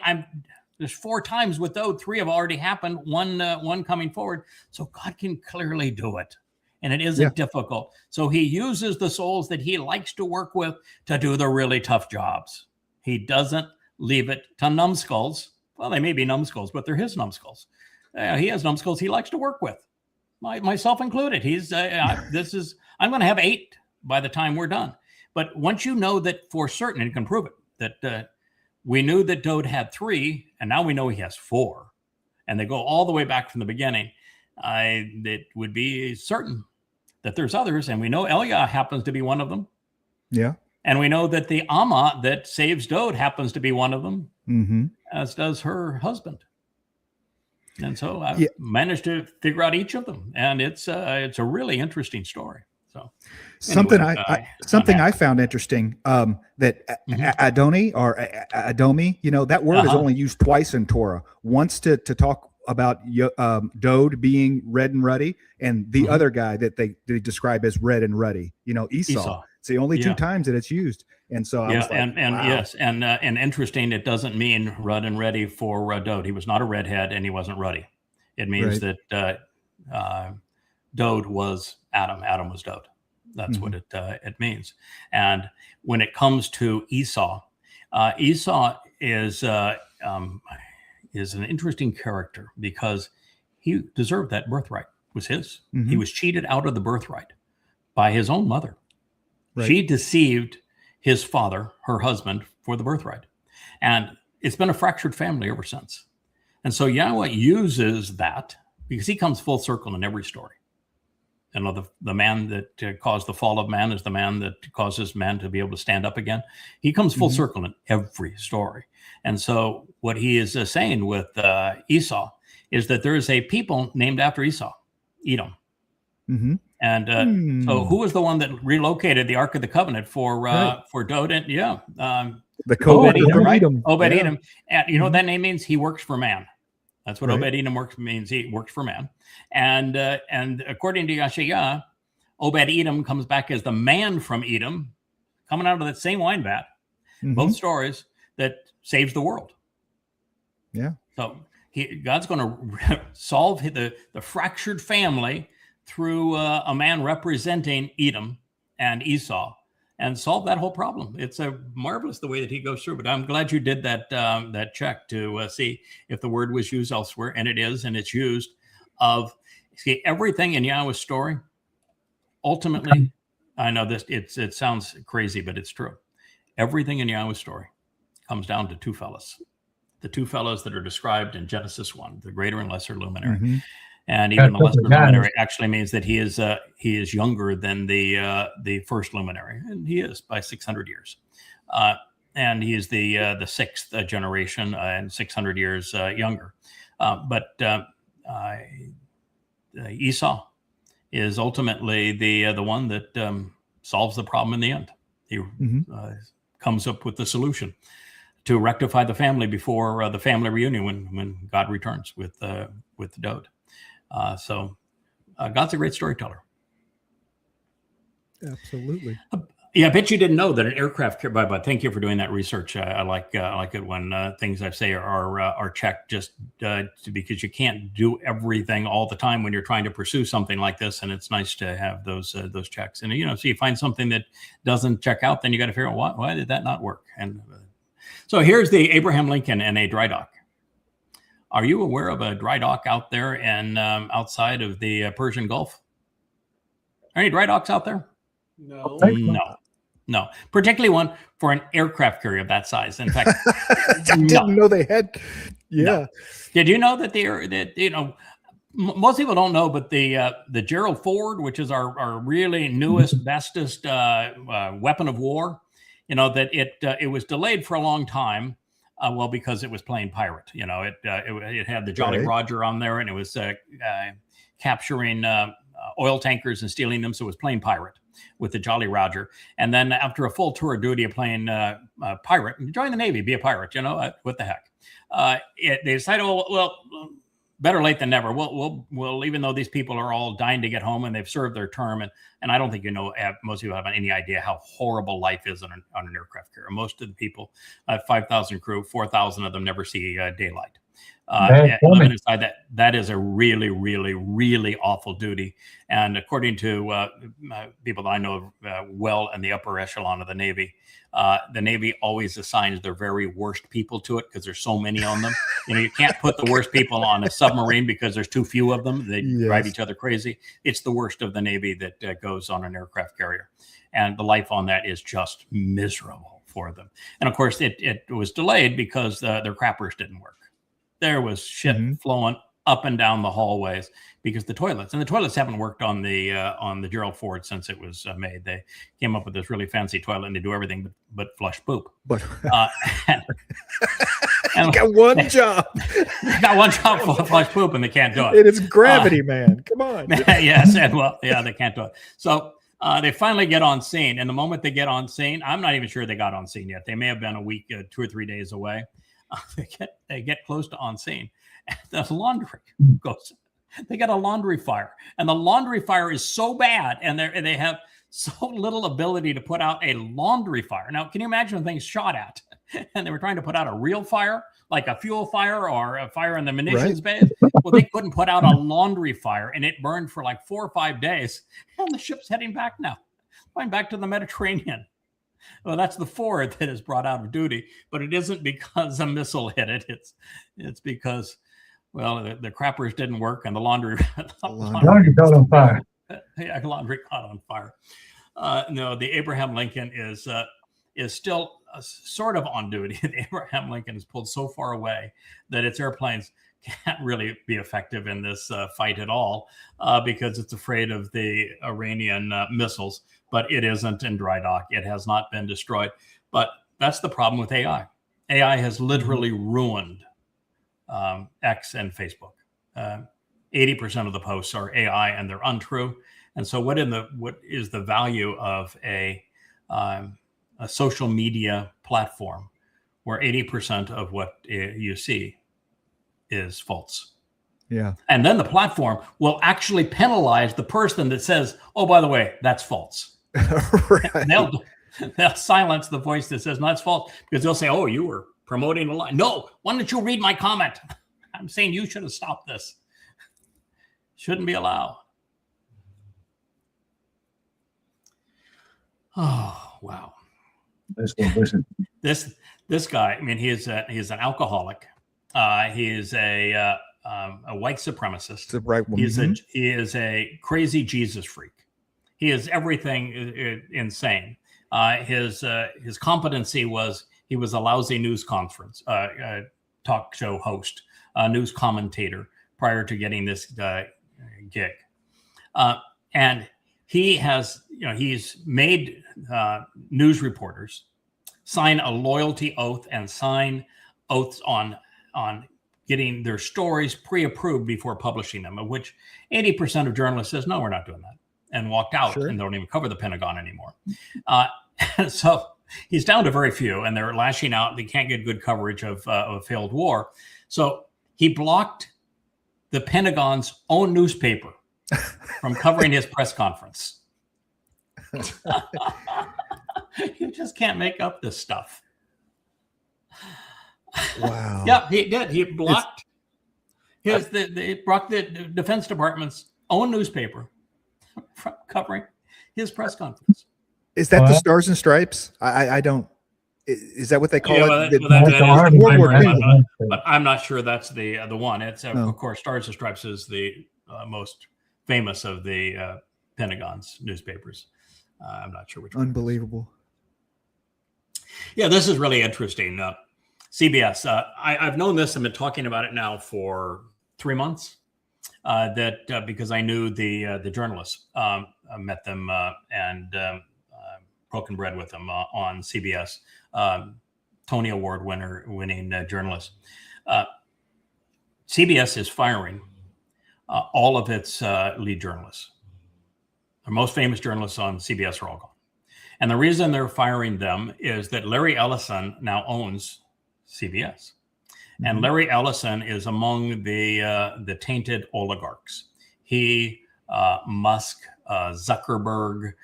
there's 4 times with Dode. 3 have already happened. One coming forward. So God can clearly do it. And it isn't difficult. So he uses the souls that he likes to work with to do the really tough jobs. He doesn't leave it to numbskulls. Well, they may be numbskulls, but they're his numbskulls. He has numbskulls he likes to work with, myself included. I'm going to have 8 by the time we're done. But once you know that for certain, and you can prove it, that we knew that Dode had 3, and now we know he has 4, and they go all the way back from the beginning, it would be certain that there's others, and we know Elia happens to be one of them. Yeah. And we know that the Amma that saves Dode happens to be one of them, as does her husband. And so I managed to figure out each of them, and it's a really interesting story. So something I found interesting that Adoni or Adomi, that word is only used twice in Torah. Once to talk about Dode being red and ruddy, and the other guy that they describe as red and ruddy, Esau. It's the only 2 times that it's used. And so I was like, wow. Yes, and interesting, it doesn't mean rud and ready for Dode. He was not a redhead and he wasn't ruddy. It means that Dode was Adam. Adam was Dode. That's what it means. And when it comes to Esau, Esau is an interesting character because he deserved that birthright. It was his. He was cheated out of the birthright by his own mother. Right. She deceived his father, her husband, for the birthright. And it's been a fractured family ever since. And so Yahweh uses that because he comes full circle in every story. The man that caused the fall of man is the man that causes man to be able to stand up again. He comes full circle in every story. And so what he is saying with Esau is that there is a people named after Esau, Edom. And so who was the one that relocated the Ark of the Covenant for Dode? And the Obed-Edom, right? Obed-Edom. And you know what that name means? He works for man. That's what Obed-Edom means. He works for man. And according to Yashaya, Obed-Edom comes back as the man from Edom, coming out of that same wine vat. Both stories that saves the world. Yeah. So God's going to solve the fractured family through a man representing Edom and Esau and solve that whole problem. It's marvelous the way that he goes through. But I'm glad you did that check to see if the word was used elsewhere, and it is, and it's used of everything in Yahweh's story. Ultimately, I know this. It sounds crazy, but it's true. Everything in Yahweh's story comes down to 2 fellows, the 2 fellows that are described in Genesis 1, the greater and lesser luminary. And even the lesser luminary actually means that he is younger than the first luminary, and he is by 600 years. And he is the 6th generation and 600 years younger. But Esau is ultimately the one that solves the problem in the end. He comes up with the solution to rectify the family before the family reunion when God returns with Dode. So God's a great storyteller. Absolutely. Yeah, I bet you didn't know that an aircraft carrier. But thank you for doing that research. I like it when things I say are checked, just because you can't do everything all the time when you're trying to pursue something like this, and it's nice to have those checks. And so you find something that doesn't check out, then you got to figure out why did that not work. And so here's the Abraham Lincoln and a dry dock. Are you aware of a dry dock out there and outside of the Persian Gulf? Are any dry docks out there? No, particularly one for an aircraft carrier of that size. In fact, I didn't know they had. Yeah. No. Did you know that most people don't know, but the Gerald Ford, which is our really newest, bestest weapon of war, that it was delayed for a long time Well, because it was playing pirate. You know, it had the Jolly Roger on there, and it was capturing oil tankers and stealing them. So it was playing pirate with the Jolly Roger. And then after a full tour of duty of playing pirate, join the Navy, be a pirate. You know, what the heck? They decided, well, better late than never. We'll even though these people are all dying to get home and they've served their term, and I don't think most people have any idea how horrible life is on an aircraft carrier. Most of the people, 5,000 crew, 4,000 of them never see daylight. Living inside that is a really, really, really awful duty. And according to people that I know well in the upper echelon of the Navy always assigns their very worst people to it because there's so many on them. You know, you can't put the worst people on a submarine because there's too few of them. They drive each other crazy. It's the worst of the Navy that goes on an aircraft carrier. And the life on that is just miserable for them. And of course, it was delayed because their crappers didn't work. There was shit flowing up and down the hallways because the toilets haven't worked on the Gerald Ford since it was made. They came up with this really fancy toilet and they do everything but flush poop. But and got one job. Got one job for flush poop and they can't do it. It is gravity, man. Come on. Yes, and they can't do it. So they finally get on scene, and the moment they get on scene, I'm not even sure they got on scene yet. They may have been a week, 2 or 3 days away. They get close to on scene, and the laundry goes. They get a laundry fire, and the laundry fire is so bad, and they have so little ability to put out a laundry fire. Now, can you imagine when things shot at, and they were trying to put out a real fire, like a fuel fire or a fire in the munitions base? Well, they couldn't put out a laundry fire, and it burned for like 4 or 5 days. And the ship's heading back now, going back to the Mediterranean. Well, that's the Ford that is brought out of duty, but it isn't because a missile hit it. It's because, well, the crappers didn't work and the laundry laundry caught on fire. Yeah, laundry caught on fire. No, the Abraham Lincoln is still sort of on duty. The Abraham Lincoln is pulled so far away that its airplanes can't really be effective in this fight at all because it's afraid of the Iranian missiles. But it isn't in dry dock. It has not been destroyed. But that's the problem with AI. AI has literally ruined X and Facebook. 80% of the posts are AI and they're untrue. And so what is the value of a social media platform where 80% of what you see is false? Yeah. And then the platform will actually penalize the person that says, oh, by the way, that's false. Right. They'll silence the voice that says, no, that's false, because they'll say, oh, you were promoting a lie. No, why don't you read my comment? I'm saying you should have stopped this. Shouldn't be allowed. Oh, wow. Listen. This guy, I mean, he's an alcoholic. He is a white supremacist. The right one. He is a crazy Jesus freak. He is everything insane. His competency was he was a lousy news conference talk show host, news commentator prior to getting this gig, and he has he's made news reporters sign a loyalty oath and sign oaths on getting their stories pre-approved before publishing them, of which 80% of journalists says, no, we're not doing that, and walked out and don't even cover the Pentagon anymore. So he's down to very few, and they're lashing out. They can't get good coverage of a failed war. So he blocked the Pentagon's own newspaper from covering his press conference. You just can't make up this stuff. Wow. Yeah, he did. He blocked the Defense Department's own newspaper from covering his press conference. Is that the Stars and Stripes? I don't. Is that what they call it? But I'm not sure that's the one. It's of course, Stars and Stripes is the most famous of the Pentagon's newspapers. I'm not sure which one. Unbelievable. Yeah, this is really interesting. CBS. I've known this. I've been talking about it now for 3 months. Because I knew the journalists, met them and broken bread with them on CBS Tony Award winning journalist. CBS is firing all of its lead journalists. The most famous journalists on CBS are all gone. And the reason they're firing them is that Larry Ellison now owns CBS. And Larry Ellison is among the tainted oligarchs. He, Musk, Zuckerberg,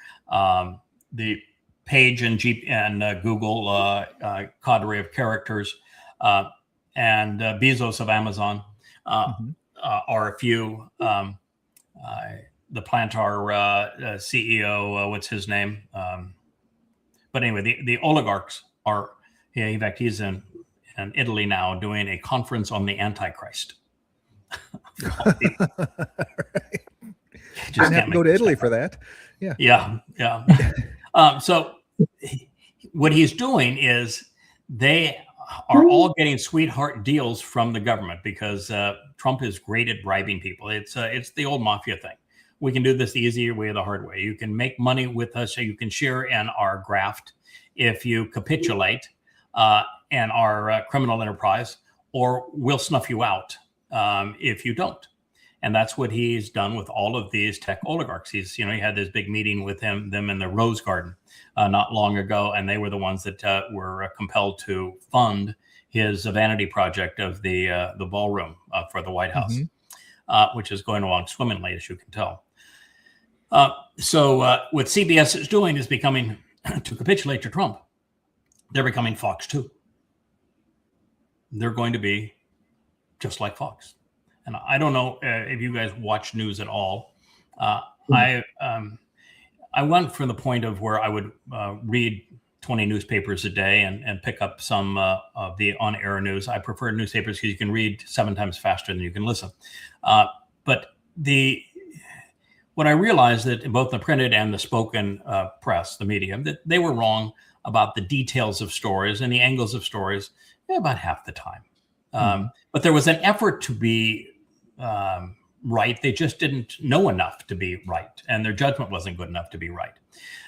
the Page and Google cadre of characters, and Bezos of Amazon are a few. The Plantar CEO, what's his name? But anyway, the oligarchs are. Yeah, in fact, he's in Italy now doing a conference on the Antichrist. Just have to go to Italy for that. Yeah. So what he's doing is they are all getting sweetheart deals from the government because Trump is great at bribing people. It's the old mafia thing. We can do this the easier way or the hard way. You can make money with us, so you can share in our graft if you capitulate and our criminal enterprise, or we'll snuff you out if you don't. And that's what he's done with all of these tech oligarchs. He had this big meeting with them in the Rose Garden not long ago, and they were the ones that were compelled to fund his vanity project of the ballroom for the White House, which is going along swimmingly, as you can tell. So what CBS is doing is becoming, to capitulate to Trump, they're becoming Fox 2. They're going to be just like Fox. And I don't know if you guys watch news at all. I went from the point of where I would read 20 newspapers a day and pick up some of the on-air news. I prefer newspapers because you can read 7 times faster than you can listen. But what I realized that both the printed and the spoken press, the media, that they were wrong about the details of stories and the angles of stories about half the time. But there was an effort to be right. They just didn't know enough to be right, and their judgment wasn't good enough to be right.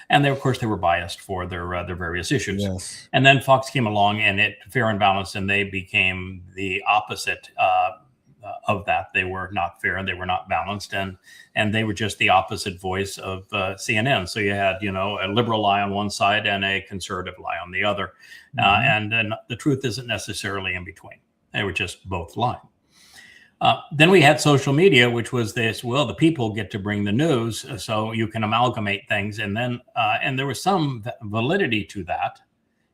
And of course, they were biased for their various issues. Yes. And then Fox came along, and it fair and balanced, and they became the opposite of that. They were not fair, and they were not balanced, and they were just the opposite voice of CNN. So you had, a liberal lie on one side and a conservative lie on the other, and the truth isn't necessarily in between. They were just both lying. Then we had social media, which was this, the people get to bring the news, so you can amalgamate things. And then, and there was some validity to that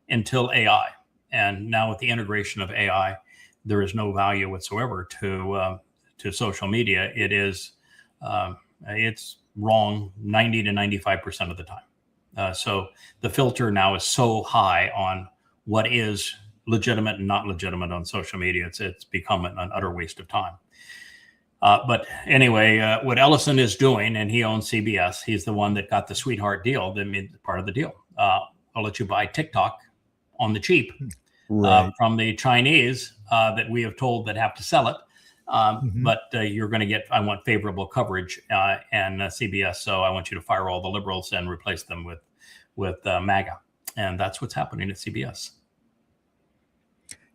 until AI. And now with the integration of AI, there is no value whatsoever to social media. It is, it's wrong 90 to 95% of the time. So the filter now is so high on what is legitimate and not legitimate on social media. It's become an utter waste of time. But anyway, what Ellison is doing, and he owns CBS, he's the one that got the sweetheart deal, part of the deal. I'll let you buy TikTok on the cheap from the Chinese that we have told that have to sell it. But you're going to get, I want favorable coverage and CBS. So I want you to fire all the liberals and replace them with MAGA. And that's what's happening at CBS.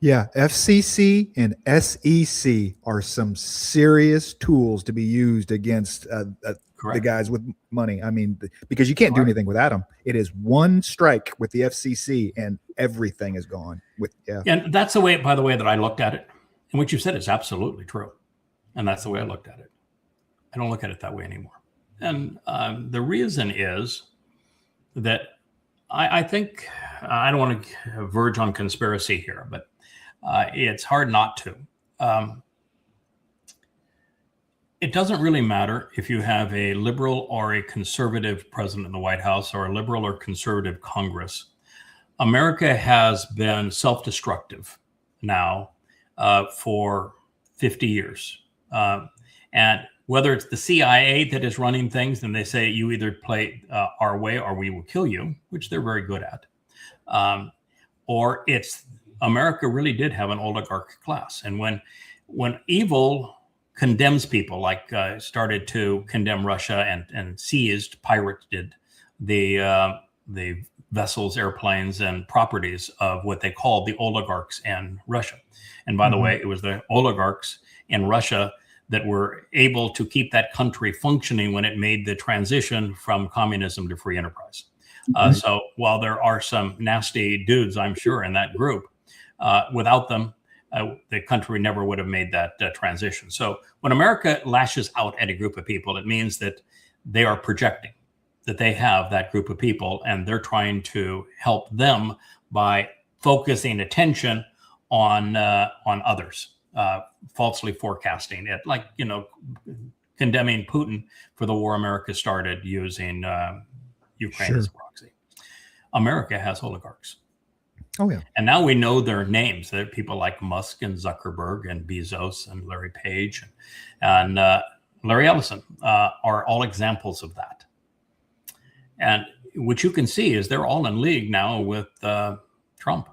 Yeah, FCC and SEC are some serious tools to be used against the guys with money. I mean, because you can't do anything without them. It is one strike with the FCC and everything is gone. And that's the way, by the way, that I looked at it. And what you said is absolutely true. And that's the way I looked at it. I don't look at it that way anymore. And the reason is that I think, I don't want to verge on conspiracy here, but it's hard not to. It doesn't really matter if you have a liberal or a conservative president in the White House or a liberal or conservative Congress. America has been self-destructive now for 50 years. And whether it's the CIA that is running things and they say you either play our way or we will kill you, which they're very good at, or it's America really did have an oligarch class. And when evil condemns people, like started to condemn Russia and pirated the vessels, airplanes, and properties of what they called the oligarchs in Russia. And by the way, it was the oligarchs in Russia that were able to keep that country functioning when it made the transition from communism to free enterprise. So while there are some nasty dudes, I'm sure, in that group, without them, the country never would have made that transition. So when America lashes out at a group of people, it means that they are projecting that they have that group of people, and they're trying to help them by focusing attention on others, falsely forecasting it, like, condemning Putin for the war America started using Ukraine as a proxy. America has oligarchs. Oh, yeah. And now we know their names. They're people like Musk and Zuckerberg and Bezos and Larry Page and Larry Ellison are all examples of that. And what you can see is they're all in league now with Trump.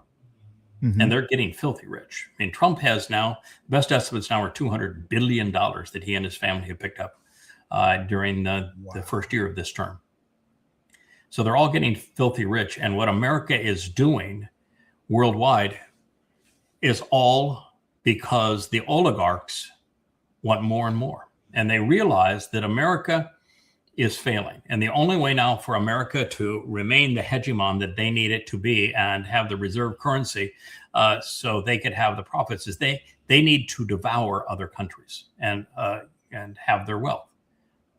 And they're getting filthy rich. I mean, Trump has now, best estimates now are $200 billion that he and his family have picked up during the first year of this term. So they're all getting filthy rich. And what America is doing worldwide is all because the oligarchs want more and more. And they realize that America is failing. And the only way now for America to remain the hegemon that they need it to be and have the reserve currency so they could have the profits is they need to devour other countries and have their wealth.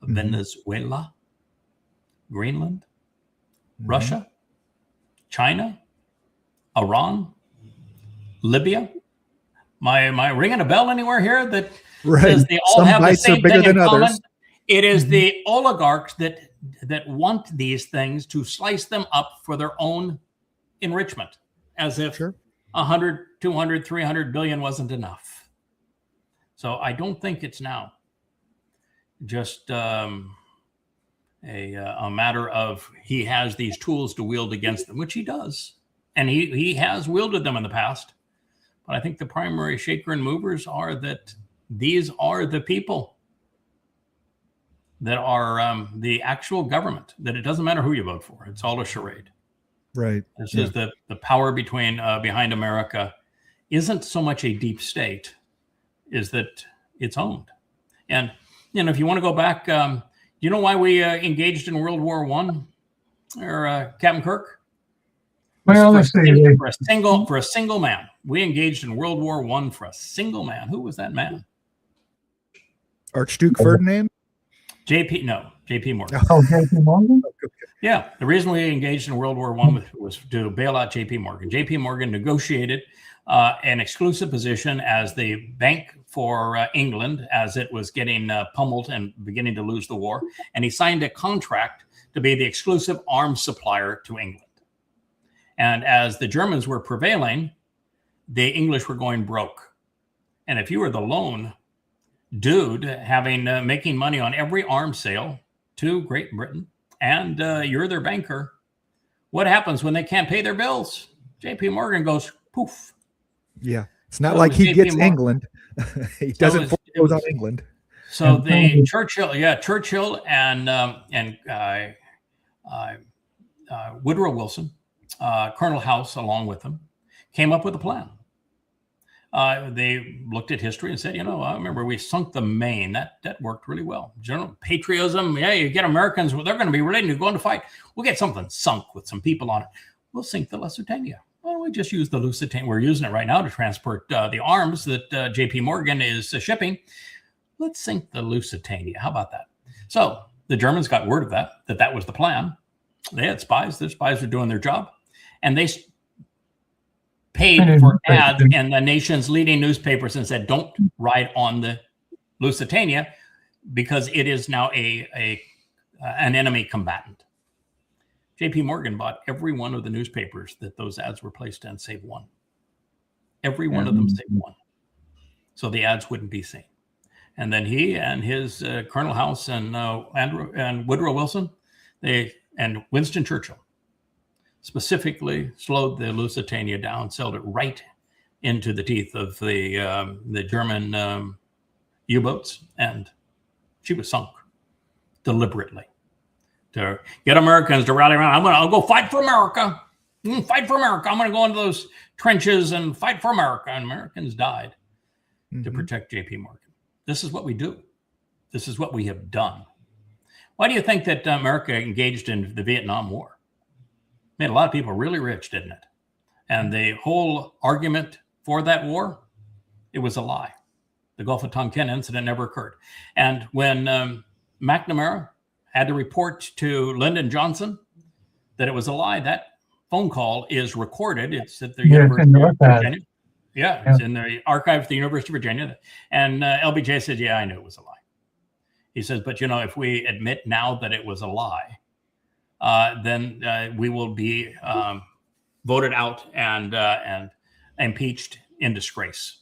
Venezuela, Greenland, Russia, China, Iran, Libya. My ringing a bell anywhere here that says they all have the same thing in common? It is the oligarchs that want these things to slice them up for their own enrichment, as if 100, 200, 300 billion wasn't enough. So I don't think it's now just a matter of he has these tools to wield against them, which he does. And he has wielded them in the past. But I think the primary shaker and movers are that these are the people that are the actual government, that it doesn't matter who you vote for. It's all a charade. Right. This is the power behind America isn't so much a deep state, is that it's owned. And, if you want to go back, you know why we engaged in World War I, or Captain Kirk? Well, let's see. For a single man. We engaged in World War I for a single man. Who was that man? Archduke Ferdinand? JP Morgan. Oh, JP Morgan? Yeah, the reason we engaged in World War I was to bail out JP Morgan. JP Morgan negotiated an exclusive position as the bank for England as it was getting pummeled and beginning to lose the war. And he signed a contract to be the exclusive arms supplier to England. And as the Germans were prevailing, the English were going broke. And if you were the lone dude making money on every arms sale to Great Britain, and you're their banker, what happens when they can't pay their bills? JP Morgan goes poof. Yeah, it's not like he gets England. He doesn't foreclose on England. So the Churchill and Woodrow Wilson, Colonel House along with them, came up with a plan. They looked at history and said, I remember we sunk the Maine. That worked really well. General patriotism. Yeah, you get Americans, they're going to be ready to go into fight. We'll get something sunk with some people on it. We'll sink the Lusitania. Well, we just use the Lusitania. We're using it right now to transport the arms that JP Morgan is shipping. Let's sink the Lusitania. How about that? So the Germans got word of that was the plan. They had spies. Their spies were doing their job. And they paid for ads in the nation's leading newspapers and said, don't ride on the Lusitania because it is now an enemy combatant. JP Morgan bought every one of the newspapers that those ads were placed in, save one. Every one of them save one. So the ads wouldn't be seen. And then he and his Colonel House and Woodrow Wilson, and Winston Churchill, specifically slowed the Lusitania down, sailed it right into the teeth of the German U-boats, and she was sunk deliberately. to get Americans to rally around. I'll go fight for America. Fight for America. I'm going to go into those trenches and fight for America. And Americans died to protect J.P. Morgan. This is what we do. This is what we have done. Why do you think that America engaged in the Vietnam War? Made a lot of people really rich, didn't it? And the whole argument for that war, it was a lie. The Gulf of Tonkin incident never occurred. And when McNamara had to report to Lyndon Johnson that it was a lie, that phone call is recorded. It's at the University of Virginia. Yeah, it's in the archive of the University of Virginia. And LBJ said, yeah, I knew it was a lie. He says, but if we admit now that it was a lie, then we will be voted out and impeached in disgrace.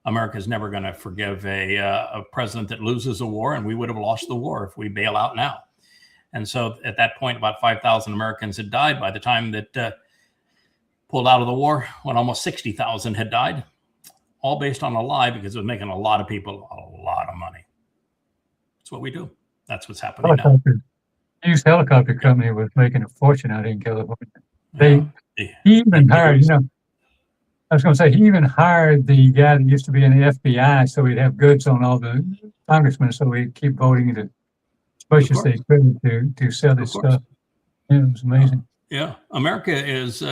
America's never going to forgive a president that loses a war, and we would have lost the war if we bail out now. And so at that point, about 5,000 Americans had died by the time that pulled out of the war, when almost 60,000 had died, all based on a lie because it was making a lot of people a lot of money. That's what we do. That's what's happening now. Hughes Helicopter Company was making a fortune out in California. He even hired, I was going to say, he even hired the guy that used to be in the FBI so he'd have goods on all the congressmen so we'd keep voting as much as they could to sell this stuff. Yeah, it was amazing. Yeah, America is,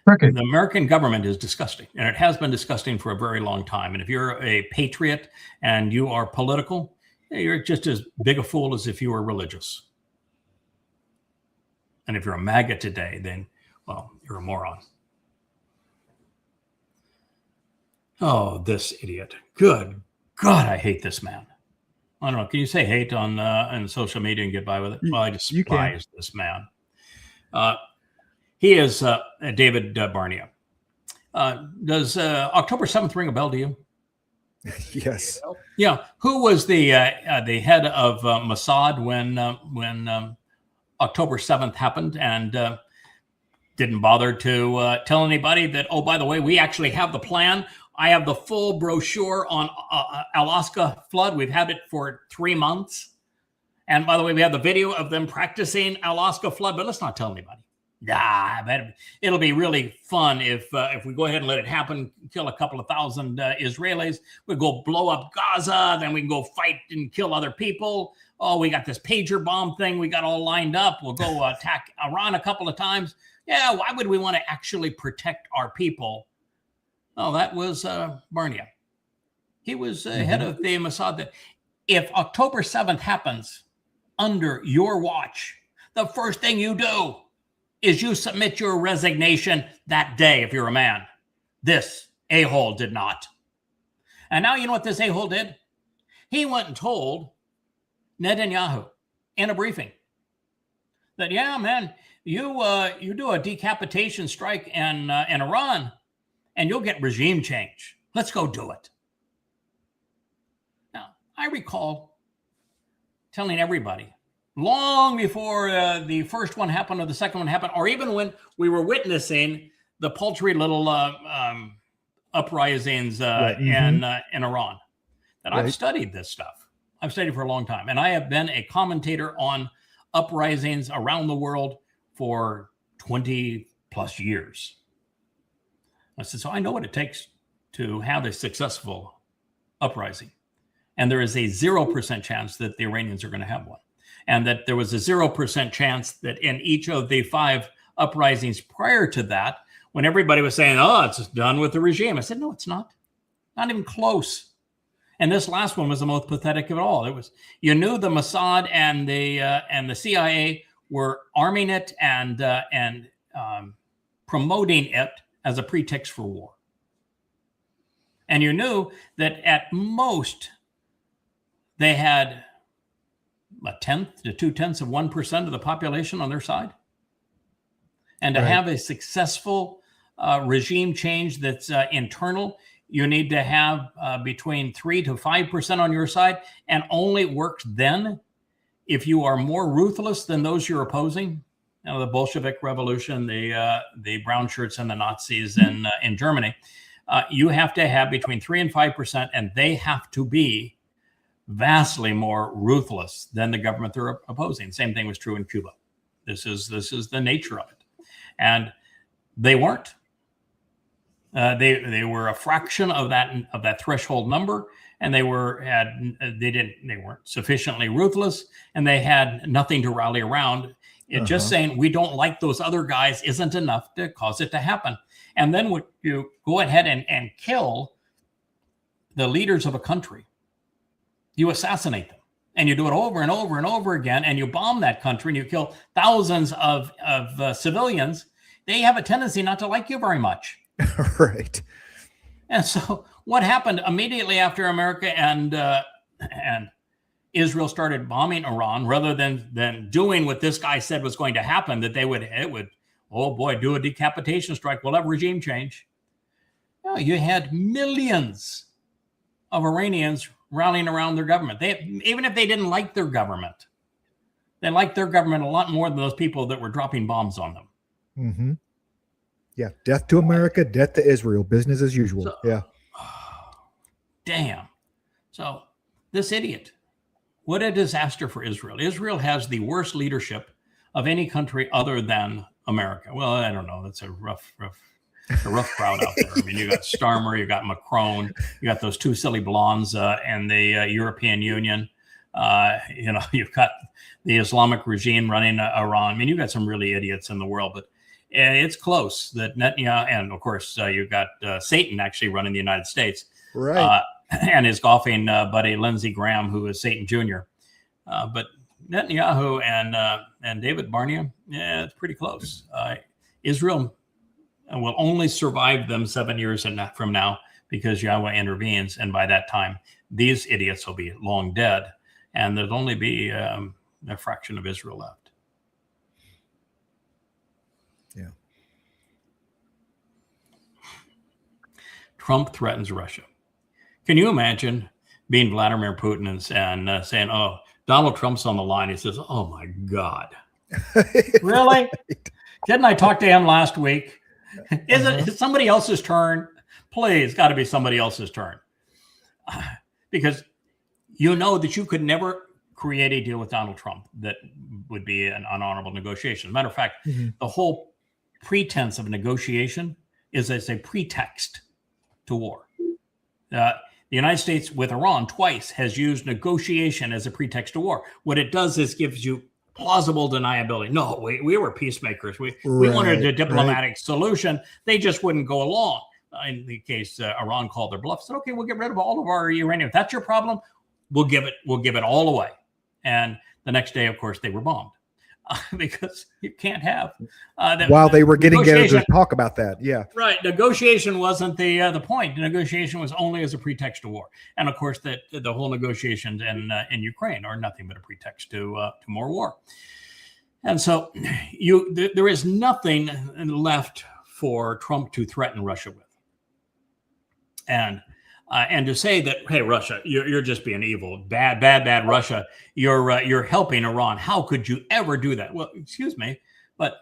crooked. The American government is disgusting, and it has been disgusting for a very long time. And if you're a patriot and you are political, you're just as big a fool as if you were religious. And if you're a MAGA today, then, well, you're a moron. Oh, this idiot. Good God, I hate this man. I don't know. Can you say hate on social media and get by with it? Well, I despise this man. He is David Barnea. Does October 7th ring a bell to you? Yes. Yeah. Who was the head of Mossad when October 7th happened and didn't bother to tell anybody that, oh, by the way, we actually have the plan. I have the full brochure on Alaska flood. We've had it for 3 months. And by the way, we have the video of them practicing Alaska flood, but let's not tell anybody. Nah, it'll be really fun if we go ahead and let it happen, kill a couple of thousand Israelis. We go blow up Gaza, then we can go fight and kill other people. Oh, we got this pager bomb thing we got all lined up. We'll go attack Iran a couple of times. Yeah, why would we want to actually protect our people? Oh, that was Barnea. He was head of the Mossad. If October 7th happens under your watch, the first thing you do is you submit your resignation that day if you're a man. This a-hole did not. And now you know what this a-hole did? He went and told Netanyahu in a briefing that, yeah, man, you do a decapitation strike in Iran and you'll get regime change. Let's go do it. Now, I recall telling everybody long before the first one happened or the second one happened, or even when we were witnessing the paltry little uprisings in Iran, that I've studied this stuff. I've studied for a long time. And I have been a commentator on uprisings around the world for 20 plus years. I said, so I know what it takes to have a successful uprising. And there is a 0% chance that the Iranians are going to have one. And that there was a 0% chance that in each of the 5 uprisings prior to that, when everybody was saying, oh, it's done with the regime. I said, no, it's not. Not even close. And this last one was the most pathetic of all. It was, you knew the Mossad and the CIA were arming it and promoting it as a pretext for war. And you knew that at most they had 1/10 to 0.2% of the population on their side. And to have a successful regime change that's internal, you need to have between 3 to 5% on your side, and only works then if you are more ruthless than those you're opposing. You know, the Bolshevik Revolution, the brown shirts and the Nazis in Germany. You have to have between 3 and 5%, and they have to be vastly more ruthless than the government they're opposing. Same thing was true in Cuba. This is the nature of it, and they weren't. They were a fraction of that threshold number, and they weren't sufficiently ruthless, and they had nothing to rally around. Just saying we don't like those other guys isn't enough to cause it to happen. And then when you go ahead and kill the leaders of a country, you assassinate them, and you do it over and over and over again, and you bomb that country and you kill thousands of civilians, they have a tendency not to like you very much. Right. And so what happened immediately after America and Israel started bombing Iran, rather than doing what this guy said was going to happen, that it would, oh boy, do a decapitation strike, we'll have regime change. No, you had millions of Iranians rallying around their government. Even if they didn't like their government, they liked their government a lot more than those people that were dropping bombs on them. Mm-hmm. Yeah, death to America, death to Israel, business as usual. So, yeah. Damn. So this idiot, what a disaster for Israel. Israel has the worst leadership of any country other than America. Well, I don't know. That's a rough crowd out there. I mean, you got Starmer, you got Macron, you got those two silly blondes and the European Union. You've got the Islamic regime running Iran. I mean, you've got some really idiots in the world, but it's close that Netanyahu, and of course, you've got Satan actually running the United States. Right. And his golfing buddy, Lindsey Graham, who is Satan Jr. But Netanyahu and David Barnea, yeah, it's pretty close. Israel will only survive them 7 years from now because Yahweh intervenes. And by that time, these idiots will be long dead. And there'll only be a fraction of Israel left. Yeah. Trump threatens Russia. Can you imagine being Vladimir Putin and saying, oh, Donald Trump's on the line. He says, oh, my God. Really? Didn't I talk to him last week? Is it somebody else's turn? Please, got to be somebody else's turn. Because you know that you could never create a deal with Donald Trump that would be an unhonorable negotiation. As a matter of fact, the whole pretense of negotiation is as a pretext to war. The United States with Iran twice has used negotiation as a pretext to war. What it does is gives you plausible deniability. No, we were peacemakers. We wanted a diplomatic solution. They just wouldn't go along. In the case Iran called their bluff, said, okay, we'll get rid of all of our uranium. If that's your problem, we'll give it all away. And the next day, of course, they were bombed. Because you can't have while they were getting together to talk about that. Yeah, right. Negotiation wasn't the point. The negotiation was only as a pretext to war, and of course, the whole negotiations in Ukraine are nothing but a pretext to more war. And so, there is nothing left for Trump to threaten Russia with, and to say that, hey, Russia, you're just being evil, bad Russia. You're helping Iran. How could you ever do that? Well, excuse me, but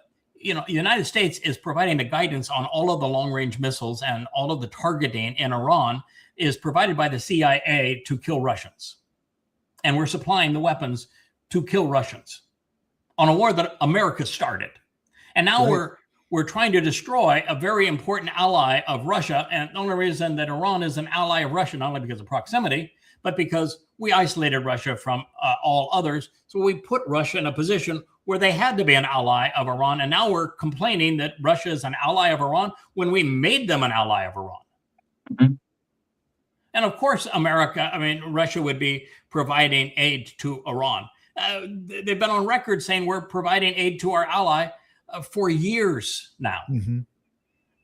the United States is providing the guidance on all of the long-range missiles, and all of the targeting in Iran is provided by the CIA to kill Russians, and we're supplying the weapons to kill Russians on a war that America started, and now we're trying to destroy a very important ally of Russia. And the only reason that Iran is an ally of Russia, not only because of proximity, but because we isolated Russia from all others. So we put Russia in a position where they had to be an ally of Iran. And now we're complaining that Russia is an ally of Iran when we made them an ally of Iran. Mm-hmm. And of course, Russia would be providing aid to Iran. They've been on record saying we're providing aid to our ally for years now. Mm-hmm.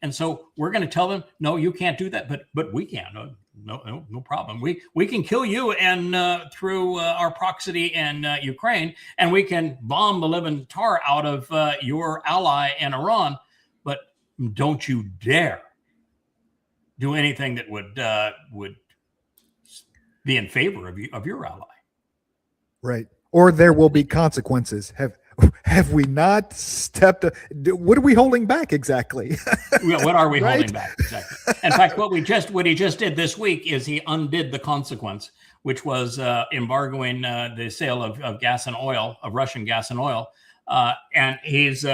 And so we're going to tell them, no, you can't do that, but we can. No problem. We can kill you and through our proxy in Ukraine, and we can bomb the living tar out of your ally in Iran, but don't you dare do anything that would be in favor of your ally. Right. Or there will be consequences. Have we not stepped? What are we holding back exactly? What are we holding back exactly? In fact, what he just did this week is he undid the consequence which was embargoing the sale of gas and oil, of Russian gas and oil. And he's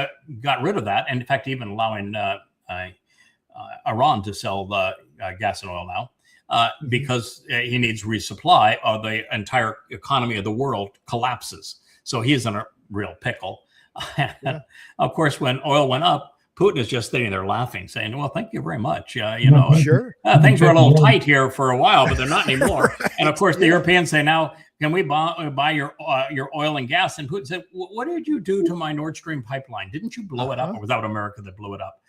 got rid of that. And in fact, even allowing Iran to sell gas and oil now because he needs resupply, or the entire economy of the world collapses. So he's in a real pickle. Yeah. Of course, when oil went up, Putin is just sitting there laughing, saying, well, thank you very much. Sure. Things were a little tight here for a while, but they're not anymore. And of course, the Europeans say, now, can we buy your oil and gas? And Putin said, what did you do to my Nord Stream pipeline? Didn't you blow it up? Or was that America that blew it up?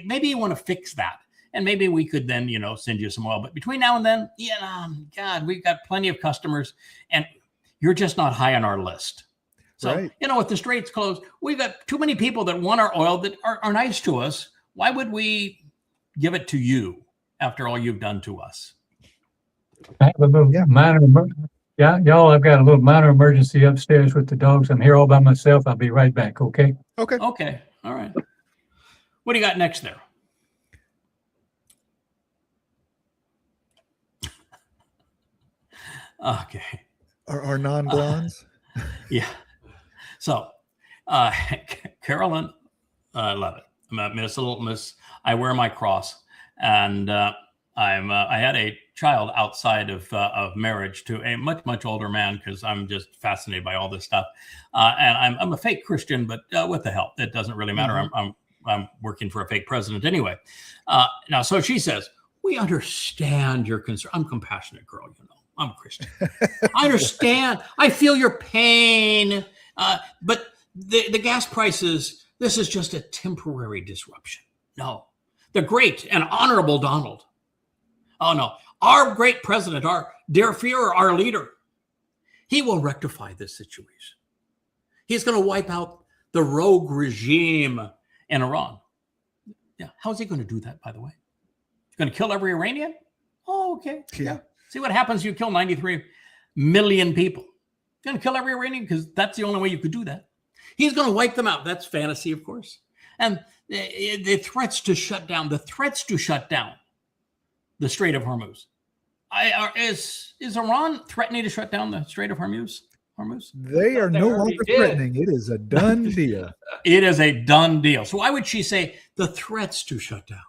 Maybe you want to fix that. And maybe we could then, send you some oil. But between now and then, God, we've got plenty of customers, and you're just not high on our list. So, right. With the straits closed, we've got too many people that want our oil that are nice to us. Why would we give it to you after all you've done to us? I have a little y'all, I've got a little minor emergency upstairs with the dogs. I'm here all by myself. I'll be right back, okay? Okay. All right. What do you got next there? Okay. Are non-blondes? Yeah. So, Carolyn Levitt, Miss, I wear my cross, and I had a child outside of marriage to a much, much older man, because I'm just fascinated by all this stuff. And I'm a fake Christian, but what the hell? It doesn't really matter. Mm-hmm. I'm working for a fake president anyway. Now, so she says, we understand your concern. I'm a compassionate girl, I'm a Christian. I understand. I feel your pain. But the gas prices, this is just a temporary disruption. No, the great and honorable Donald. Oh, no. Our great president, our dear Führer, our leader, he will rectify this situation. He's going to wipe out the rogue regime in Iran. Yeah. How's he going to do that, by the way? He's going to kill every Iranian? Oh, okay. Yeah. See what happens? You kill 93 million people. You're going to kill every Iranian, because that's the only way you could do that. He's going to wipe them out. That's fantasy, of course. And the threats to shut down the Strait of Hormuz. Is Iran threatening to shut down the Strait of Hormuz? They are no longer threatening. It is a done deal. It is a done deal. So why would she say the threats to shut down?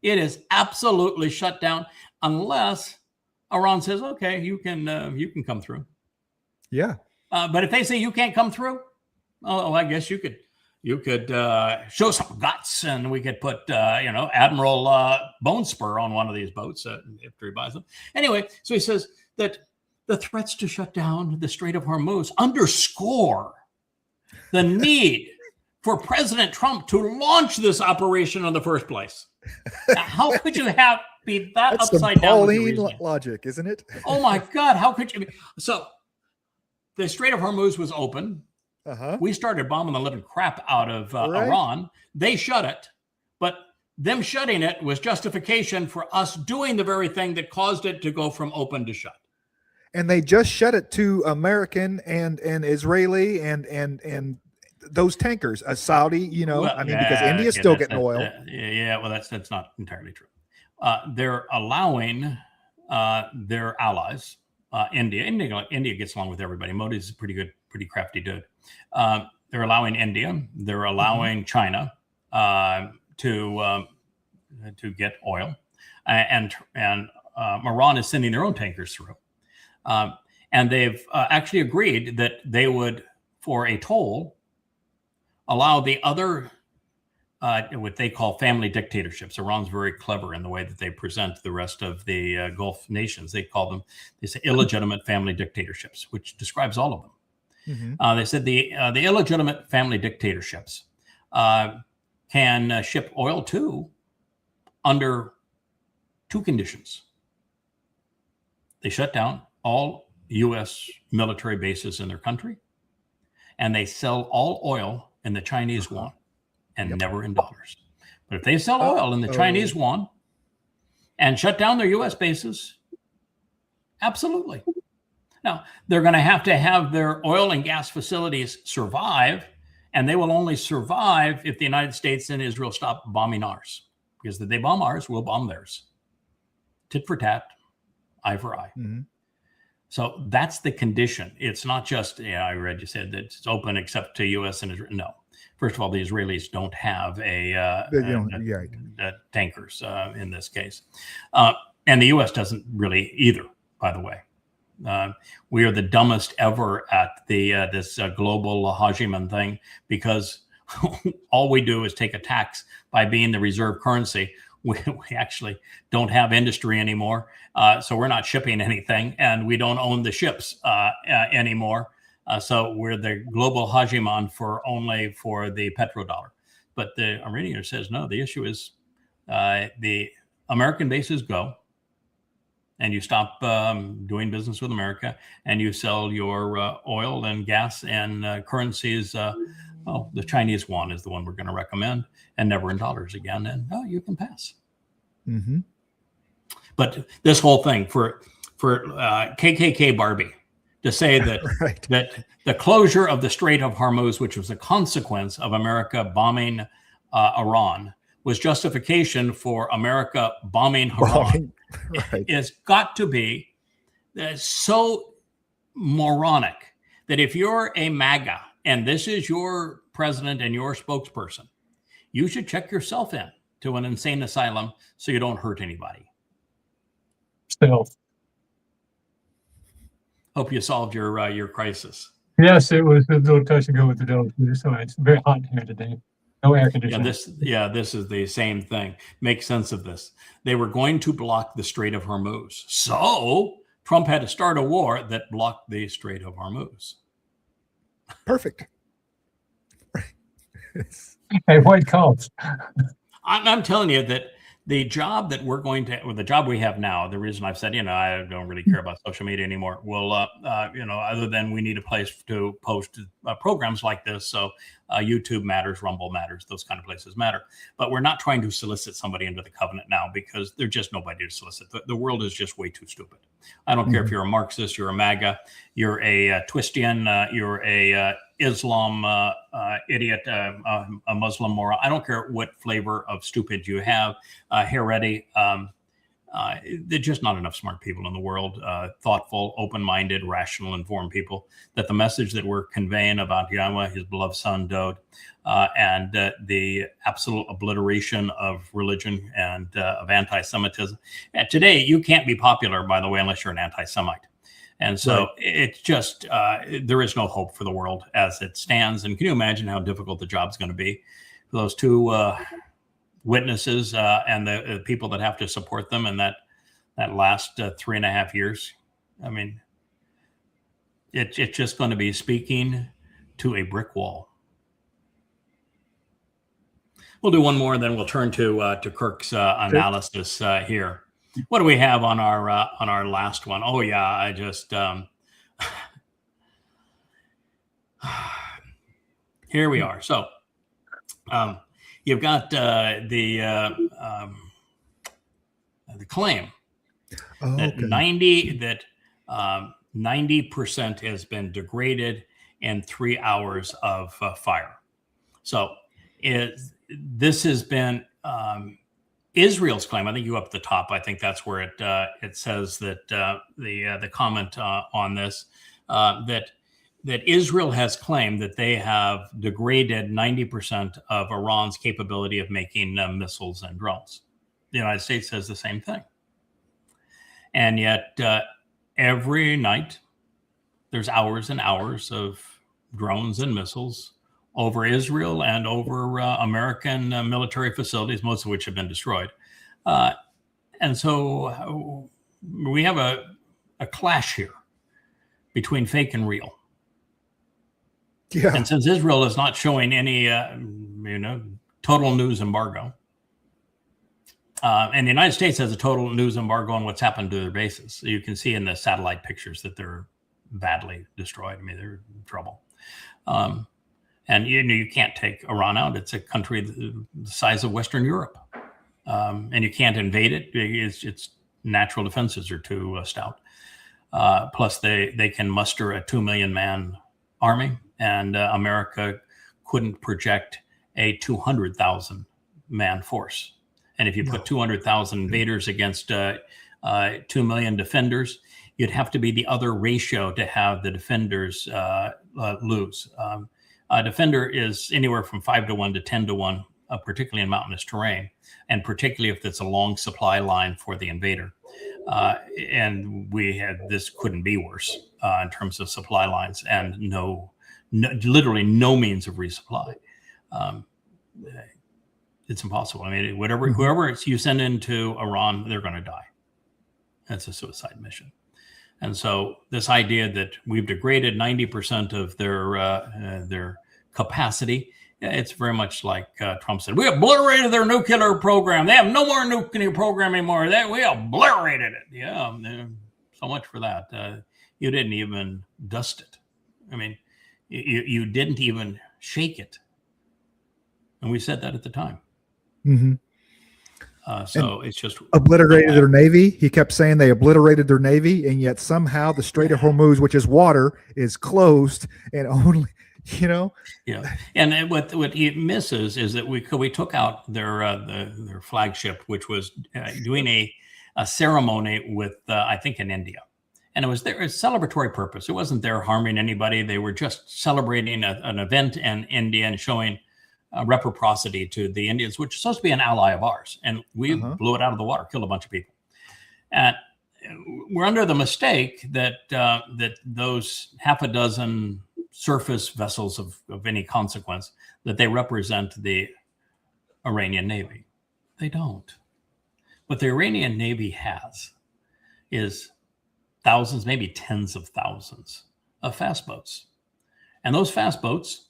It is absolutely shut down, unless Iran says, okay, you can come through. Yeah. But if they say you can't come through, I guess you could show some guts, and we could put Admiral Bonespur on one of these boats after he buys them. Anyway, so he says that the threats to shut down the Strait of Hormuz underscore the need for President Trump to launch this operation in the first place. Now, how could you be that That's upside down? Pauline logic, isn't it? Oh my God! How could you be? So the Strait of Hormuz was open. We started bombing the living crap out of Iran. They shut it, but them shutting it was justification for us doing the very thing that caused it to go from open to shut. And they just shut it to American and Israeli and those tankers, Saudi, because India's still getting oil. Well, that's not entirely true. They're allowing their allies, India gets along with everybody. Modi's a pretty crafty dude. They're allowing India. They're allowing China to get oil, and Iran is sending their own tankers through. And they've actually agreed that they would, for a toll, allow the other what they call family dictatorships. Iran's very clever in the way that they present the rest of the Gulf nations. They say illegitimate family dictatorships, which describes all of them. They said the illegitimate family dictatorships can ship oil to under two conditions. They shut down all U.S. military bases in their country, and they sell all oil in the Chinese yuan and never in dollars. But if they sell oil in the Chinese yuan and shut down their U.S. bases, absolutely. Now, they're going to have their oil and gas facilities survive, and they will only survive if the United States and Israel stop bombing ours. Because if they bomb ours, we'll bomb theirs. Tit for tat, eye for eye. So that's the condition. It's not just, I read you said that it's open except to U.S. and Israel. No. First of all, the Israelis don't have tankers in this case. And the U.S. doesn't really either, by the way. We are the dumbest ever at this global hegemon thing, because all we do is take a tax by being the reserve currency. We actually don't have industry anymore, so we're not shipping anything, and we don't own the ships anymore. So we're the global hegemon only for the petrodollar. But the Iranian says, no, the issue is the American bases go, and you stop doing business with America, and you sell your oil and gas and currencies. The Chinese yuan is the one we're going to recommend, and never in dollars again. And you can pass. Mm-hmm. But this whole thing for KKK Barbie to say that Right. that the closure of the Strait of Hormuz, which was a consequence of America bombing Iran, was justification for America bombing Iran. Right. It's got to be so moronic that if you're a MAGA and this is your president and your spokesperson, you should check yourself in to an insane asylum so you don't hurt anybody. Still. Hope you solved your crisis. Yes, it was a little touch and go with the dog. So it's very hot here today. No air conditioning. This is the same thing. Make sense of this. They were going to block the Strait of Hormuz. So Trump had to start a war that blocked the Strait of Hormuz. Perfect. Hey, white coats. I'm telling you that the job that we're going to, or the job we have now, the reason I've said, I don't really care about social media anymore. Well, other than we need a place to post programs like this. So YouTube matters, Rumble matters, those kind of places matter. But we're not trying to solicit somebody into the covenant now, because there's just nobody to solicit. The world is just way too stupid. I don't care if you're a Marxist, you're a MAGA, you're a Twistian, you're a Islam idiot, a Muslim moral. I don't care what flavor of stupid you have. Haredi, there's just not enough smart people in the world, thoughtful, open-minded, rational, informed people, that the message that we're conveying about Yahweh, his beloved son, Dode, and the absolute obliteration of religion and of anti-Semitism. And today, you can't be popular, by the way, unless you're an anti-Semite. And so it's just, there is no hope for the world as it stands. And can you imagine how difficult the job's going to be for those two witnesses and the people that have to support them in that last 3.5 years? I mean, it's just going to be speaking to a brick wall. We'll do one more, and then we'll turn to Kirk's analysis here. What do we have on our last one? Oh yeah, I just here we are. So you've got the claim that 90% has been degraded in 3 hours of fire. So this has been Israel's claim. I think you up at the top. I think that's where it says that the comment on this that Israel has claimed that they have degraded 90% of Iran's capability of making missiles and drones. The United States says the same thing, and yet every night there's hours and hours of drones and missiles over Israel and over American military facilities, most of which have been destroyed. And so we have a clash here between fake and real. Yeah. And since Israel is not showing any, total news embargo, and the United States has a total news embargo on what's happened to their bases. So you can see in the satellite pictures that they're badly destroyed. I mean, they're in trouble. And you can't take Iran out. It's a country the size of Western Europe, and you can't invade it. Its natural defenses are too stout. Plus, they can muster a 2 million man army, and America couldn't project a 200,000 man force. And if you put 200,000 invaders against 2 million defenders, you'd have to be the other ratio to have the defenders lose. A defender is anywhere from 5-1 to 10-1, particularly in mountainous terrain, and particularly if it's a long supply line for the invader. And this couldn't be worse in terms of supply lines and literally no means of resupply. It's impossible. I mean, whoever you send into Iran, they're going to die. That's a suicide mission. And so this idea that we've degraded 90% of their capacity, it's very much like Trump said, we obliterated their nuclear program. They have no more nuclear program anymore. We obliterated it. Yeah, so much for that. You didn't even dust it. I mean, you didn't even shake it. And we said that at the time. Mm-hmm. So it's just obliterated their navy. He kept saying they obliterated their navy, and yet somehow the Strait of Hormuz, which is water, is closed, and only, Yeah, and what he misses is that we took out their flagship, which was doing a ceremony with I think in India, and it was their celebratory purpose. It wasn't there harming anybody. They were just celebrating an event in India and showing reciprocity to the Indians, which is supposed to be an ally of ours, and we blew it out of the water, killed a bunch of people, and we're under the mistake that those half a dozen surface vessels of any consequence, that they represent the Iranian Navy. They don't. What the Iranian Navy has is thousands, maybe tens of thousands of fast boats, and those fast boats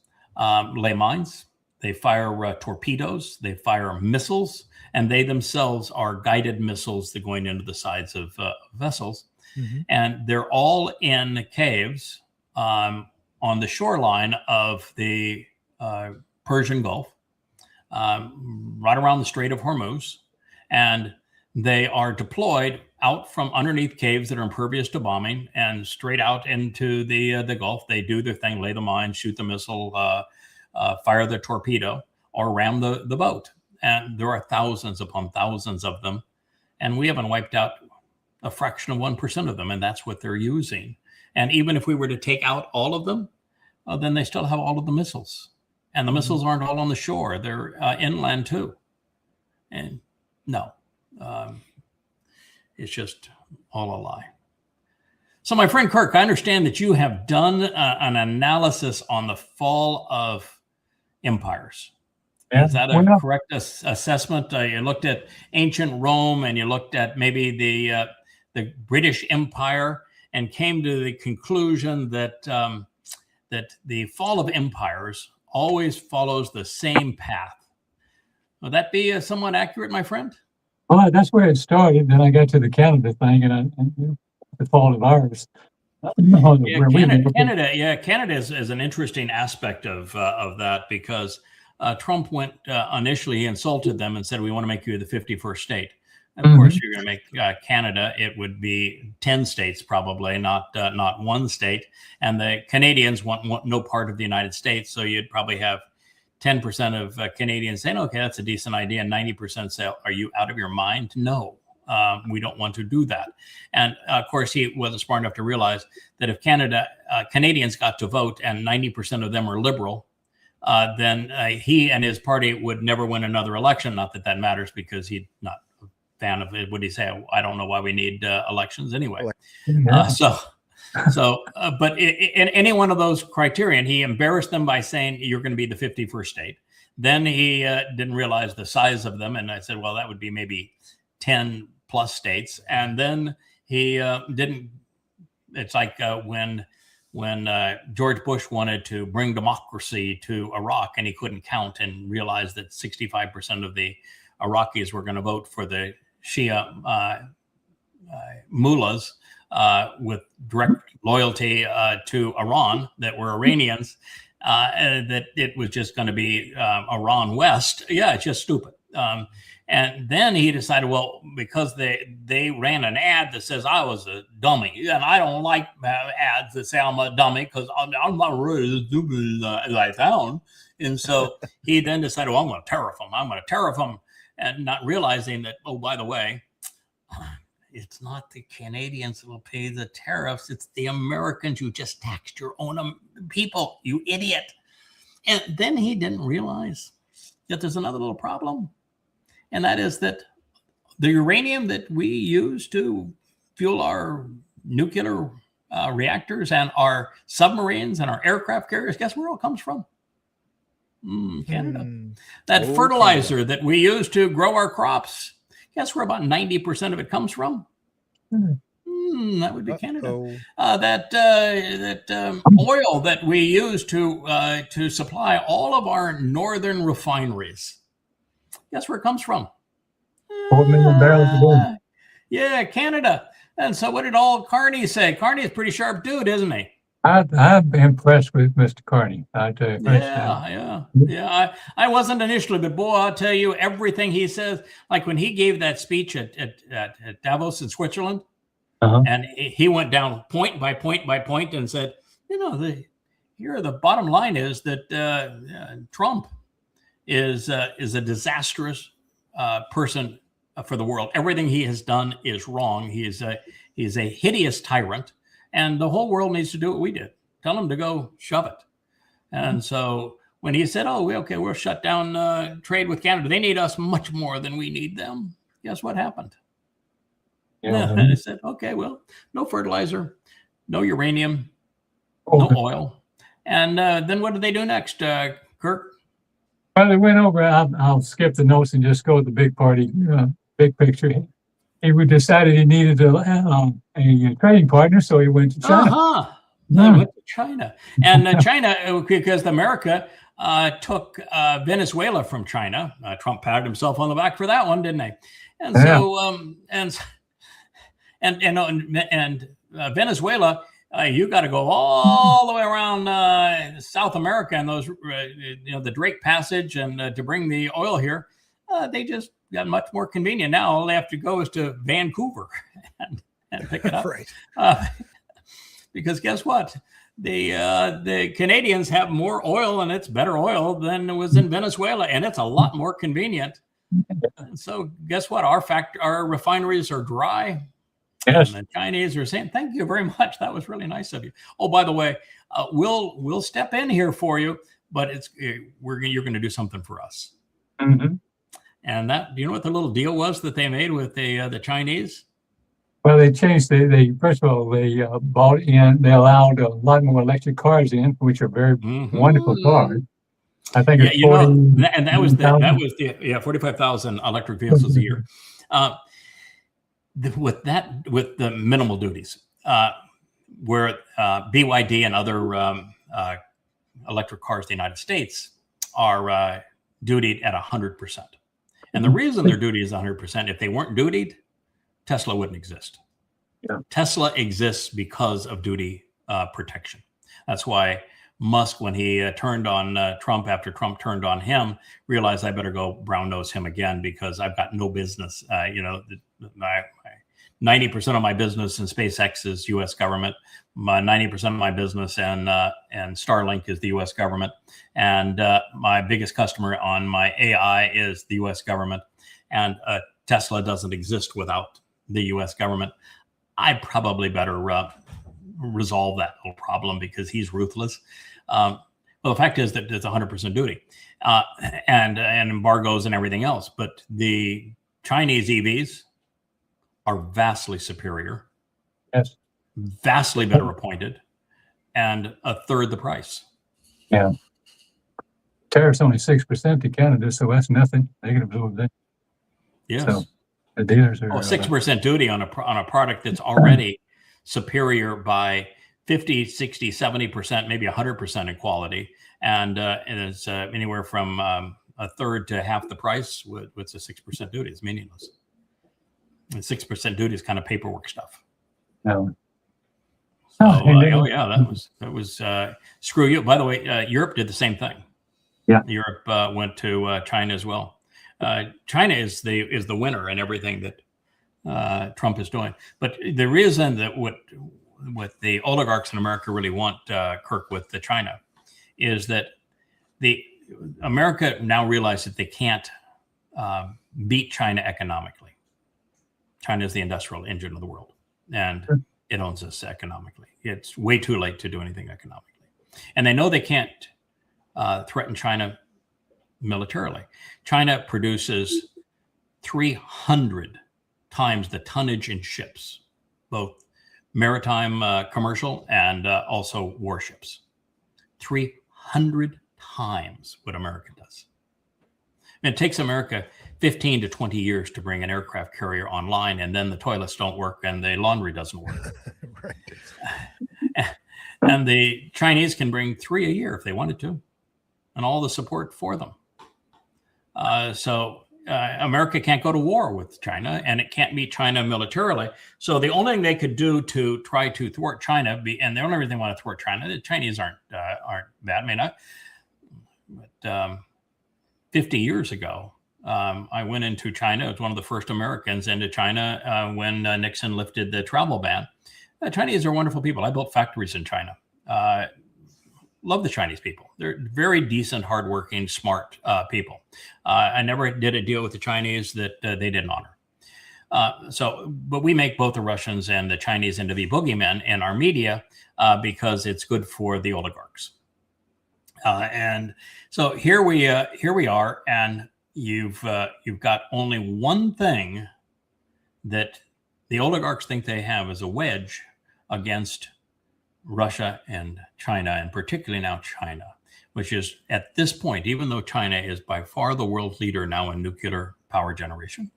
lay mines. They fire torpedoes, they fire missiles, and they themselves are guided missiles that are going into the sides of vessels. Mm-hmm. And they're all in caves on the shoreline of the Persian Gulf, right around the Strait of Hormuz. And they are deployed out from underneath caves that are impervious to bombing and straight out into the Gulf. They do their thing, lay the mine, shoot the missile, fire the torpedo, or ram the boat. And there are thousands upon thousands of them. And we haven't wiped out a fraction of 1% of them. And that's what they're using. And even if we were to take out all of them, then they still have all of the missiles. And the missiles aren't all on the shore. They're inland too. And no, it's just all a lie. So my friend Kirk, I understand that you have done an analysis on the fall of empires. Is that a correct assessment? You looked at ancient Rome and you looked at maybe the British Empire and came to the conclusion that that the fall of empires always follows the same path. Would that be somewhat accurate, my friend? Well, that's where it started. Then I got to the Canada thing and the fall of ours. Canada is an interesting aspect of that because Trump went initially, he insulted them and said, we want to make you the 51st state. And of course, you're going to make Canada, it would be 10 states probably, not one state. And the Canadians want no part of the United States. So you'd probably have 10% of Canadians saying, okay, that's a decent idea. And 90% say, are you out of your mind? No. We don't want to do that. And of course, he wasn't smart enough to realize that if Canadians got to vote and 90% of them are liberal, then he and his party would never win another election. Not that that matters because he's not a fan of it. Would he say, I don't know why we need elections anyway. But in any one of those criterion, he embarrassed them by saying, you're going to be the 51st state. Then he didn't realize the size of them. And I said, well, that would be maybe 10 plus states. And then he didn't. It's like when George Bush wanted to bring democracy to Iraq and he couldn't count and realized that 65% of the Iraqis were going to vote for the Shia mullahs with direct loyalty to Iran that were Iranians, and that it was just going to be Iran West. Yeah, it's just stupid. And then he decided, well, because they ran an ad that says I was a dummy, and I don't like ads that say I'm a dummy because I'm not really as stupid as I sound. And so he then decided, well, I'm going to tariff them. And not realizing that, oh, by the way, it's not the Canadians that will pay the tariffs. It's the Americans. You just taxed your own people, you idiot. And then he didn't realize that there's another little problem. And that is that the uranium that we use to fuel our nuclear reactors and our submarines and our aircraft carriers, guess where it all comes from? Canada. That fertilizer that we use to grow our crops, guess where about 90% of it comes from? That would be Canada. That oil that we use to supply all of our northern refineries, guess where it comes from? 4 million barrels a day. Yeah, Canada. And so what did old Carney say? Carney is a pretty sharp dude, isn't he? I'm impressed with Mr. Carney. I tell you. Yeah. I wasn't initially, but boy, I'll tell you everything he says. Like when he gave that speech at Davos in Switzerland, and he went down point by point by point and said, the bottom line is that Trump is a disastrous person for the world. Everything he has done is wrong. He is a hideous tyrant. And the whole world needs to do what we did. Tell them to go shove it. And so when he said, we'll shut down trade with Canada. They need us much more than we need them. Guess what happened? And I said, okay, well, no fertilizer, no uranium, no oil. And then what did they do next, Kirk? Well, they went over, I'll skip the notes and just go with the big party, big picture. He decided he needed a trading partner, so he went to China. He went to China. And China, because America took Venezuela from China. Trump patted himself on the back for that one, didn't he? And so, and Venezuela, you got to go all the way around South America and those, the Drake Passage, and to bring the oil here. They just got much more convenient. Now all they have to go is to Vancouver and pick it up. Right. Because guess what? The Canadians have more oil, and it's better oil than was in Venezuela, and it's a lot more convenient. And so guess what? Our refineries are dry. Yes. And the Chinese are saying, thank you very much. That was really nice of you. Oh, by the way, we'll step in here for you, but you're going to do something for us. And that, do you know what the little deal was that they made with the Chinese? Well, they changed. They first of all, they bought in. They allowed a lot more electric cars in, which are very wonderful cars. I think it's 40, and that was the 45,000 electric vehicles a year. With the minimal duties, where BYD and other electric cars in the United States are dutied at 100%. And the reason their duty is 100%, if they weren't dutied, Tesla wouldn't exist. Yeah. Tesla exists because of duty protection. That's why Musk, when he turned on Trump after Trump turned on him, realized I better go brown nose him again because I've got no business. 90% of my business in SpaceX is U.S. government. 90% of my business and Starlink is the U.S. government. And my biggest customer on my AI is the U.S. government. And Tesla doesn't exist without the U.S. government. I probably better resolve that little problem because he's ruthless. Well, the fact is that it's 100% duty and embargoes and everything else. But the Chinese EVs are vastly superior, vastly better appointed, and a third the price. Yeah. Tariff's only 6% to Canada, so that's nothing. They can absorb that. Yes. So the dealers are 6% duty on a product that's already superior by 50, 60, 70%, maybe 100% in quality, and it's anywhere from a third to half the price with a 6% duty. It's meaningless. And 6% duty is kind of paperwork stuff. No. That was screw you. By the way, Europe did the same thing. Yeah. Europe went to China as well. China is the winner in everything that Trump is doing. But the reason that what the oligarchs in America really want, Kirk, with the China, is that America now realizes that they can't beat China economically. China is the industrial engine of the world, and it owns us economically. It's way too late to do anything economically. And they know they can't threaten China militarily. China produces 300 times the tonnage in ships, both maritime commercial and also warships. 300 times what America does. And it takes America 15 to 20 years to bring an aircraft carrier online, and then the toilets don't work and the laundry doesn't work. Right. And the Chinese can bring 3 a year if they wanted to, and all the support for them. So America can't go to war with China, and it can't meet China militarily. So the only thing they could do to try to thwart China, and the only reason they want to thwart China, the Chinese aren't bad. I mean, but 50 years ago, I went into China. I was one of the first Americans into China when Nixon lifted the travel ban. The Chinese are wonderful people. I built factories in China. Love the Chinese people. They're very decent, hardworking, smart people. I never did a deal with the Chinese that they didn't honor. But we make both the Russians and the Chinese into the boogeymen in our media because it's good for the oligarchs. And so here we are, and you've got only one thing that the oligarchs think they have as a wedge against Russia and China, and particularly now China, which is at this point, even though China is by far the world leader now in nuclear power generation,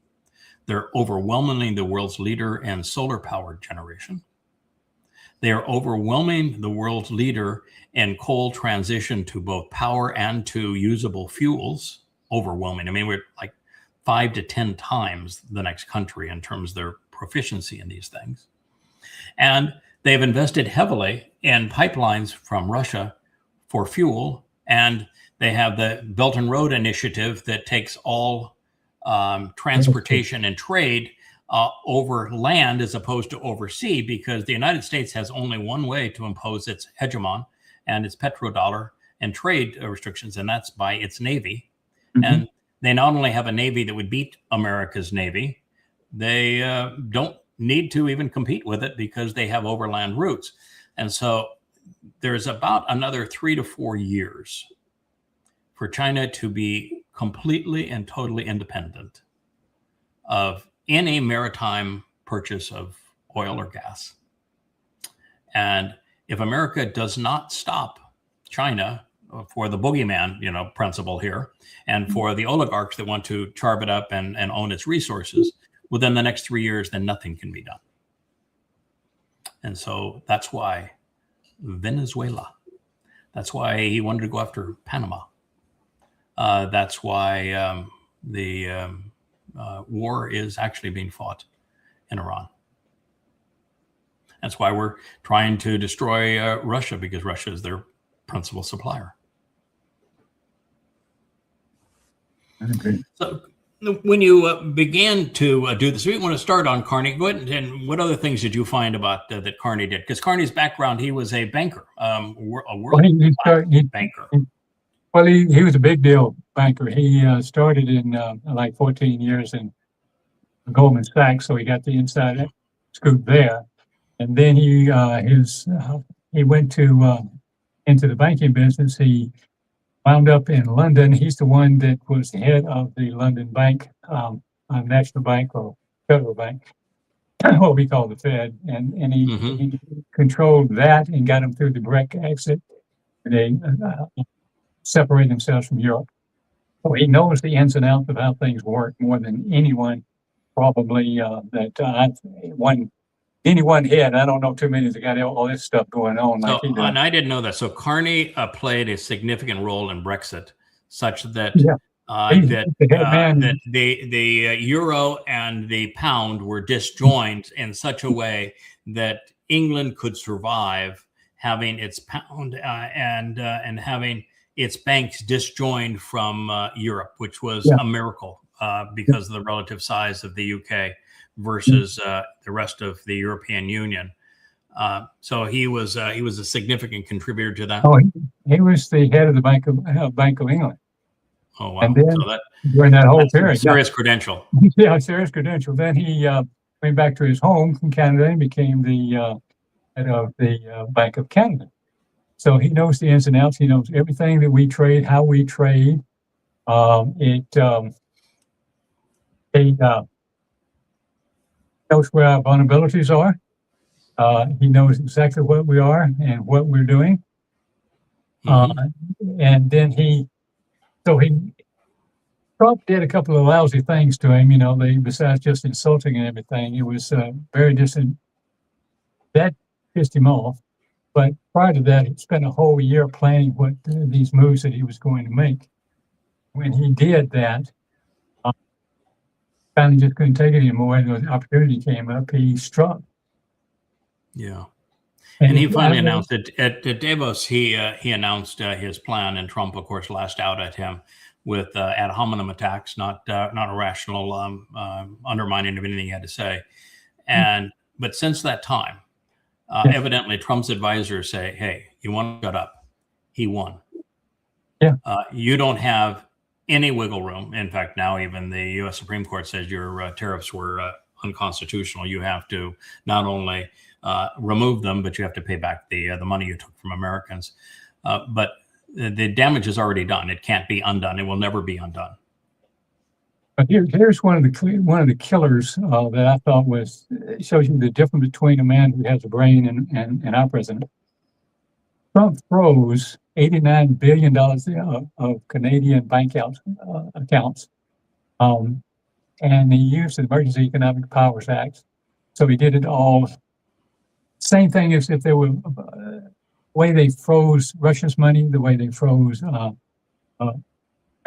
they're overwhelmingly the world's leader in solar power generation. They are overwhelming the world leader in coal transition to both power and to usable fuels. Overwhelming. I mean, we're like 5 to 10 times the next country in terms of their proficiency in these things. And they've invested heavily in pipelines from Russia for fuel. And they have the Belt and Road Initiative that takes all transportation and trade over land as opposed to over sea, because the United States has only one way to impose its hegemon and its petrodollar and trade restrictions, and that's by its Navy. Mm-hmm. And they not only have a Navy that would beat America's Navy, they don't need to even compete with it because they have overland routes. And so there's about another 3 to 4 years for China to be completely and totally independent of any maritime purchase of oil or gas. And if America does not stop China for the boogeyman, principle here, and for the oligarchs that want to carve it up and own its resources, within the next 3 years, then nothing can be done. And so that's why Venezuela, that's why he wanted to go after Panama. That's why the war is actually being fought in Iran. That's why we're trying to destroy Russia, because Russia is their principal supplier. Okay. So when you began to do this, we want to start on Carney. Go ahead, and what other things did you find about that Carney did? Because Carney's background, he was a banker, a world banker. Well, he was a big deal banker. He started in like 14 years in Goldman Sachs, so he got the inside scoop there. And then he went to into the banking business. He wound up in London. He's the one that was the head of the London Bank, National Bank or Federal Bank, what we call the Fed. And he controlled that and got him through the Brexit exit. They separated themselves from Europe. So he knows the ins and outs of how things work more than anyone probably anyone had. I don't know too many that got all this stuff going on. Like and I didn't know that. So Carney played a significant role in Brexit, such that that the euro and the pound were disjoined in such a way that England could survive having its pound and having its banks disjoined from Europe, which was a miracle because of the relative size of the UK versus the rest of the European Union. So he was a significant contributor to that. Oh, he was the head of the Bank of England. Oh, wow. And then so during that whole period, serious credential. Yeah, serious credential. Then he went back to his home in Canada and became the head of the Bank of Canada. So he knows the ins and outs. He knows everything that we trade, how we trade. He knows where our vulnerabilities are. He knows exactly what we are and what we're doing. And then Trump did a couple of lousy things to him, besides just insulting and everything. It was very distant. That pissed him off. But prior to that, he spent a whole year planning what these moves that he was going to make. When he did that, finally just couldn't take it anymore, and the opportunity came up, he struck. Yeah. And he finally announced it at Davos. He announced his plan, and Trump, of course, lashed out at him with ad hominem attacks, not irrational undermining of anything he had to say. But since that time, evidently Trump's advisors say, "Hey, you want to shut up?" He won. Yeah. You don't have any wiggle room. In fact, now even the U.S. Supreme Court says your tariffs were unconstitutional. You have to not only remove them, but you have to pay back the money you took from Americans. But the damage is already done. It can't be undone. It will never be undone. But here's one of the killers that I thought shows you the difference between a man who has a brain and our president. Trump froze $89 billion of Canadian bank accounts, and he used the Emergency Economic Powers Act. So he did it all. Same thing as if there were the way they froze Russia's money, the way they froze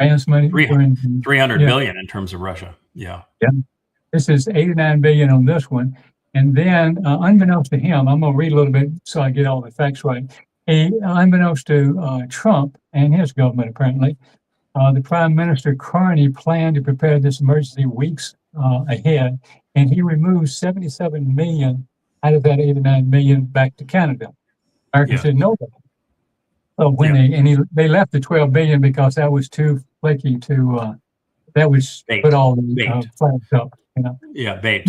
Iran's money. 300 billion in terms of Russia. Yeah. This is 89 billion on this one. And then, unbeknownst to him, I'm going to read a little bit so I get all the facts right. Unbeknownst to Trump and his government, apparently, the Prime Minister Carney planned to prepare this emergency weeks ahead, and he removed 77 million out of that 89 million back to Canada. America said no. They left the 12 billion because that was too flaky to put all the flags up. Yeah, bait.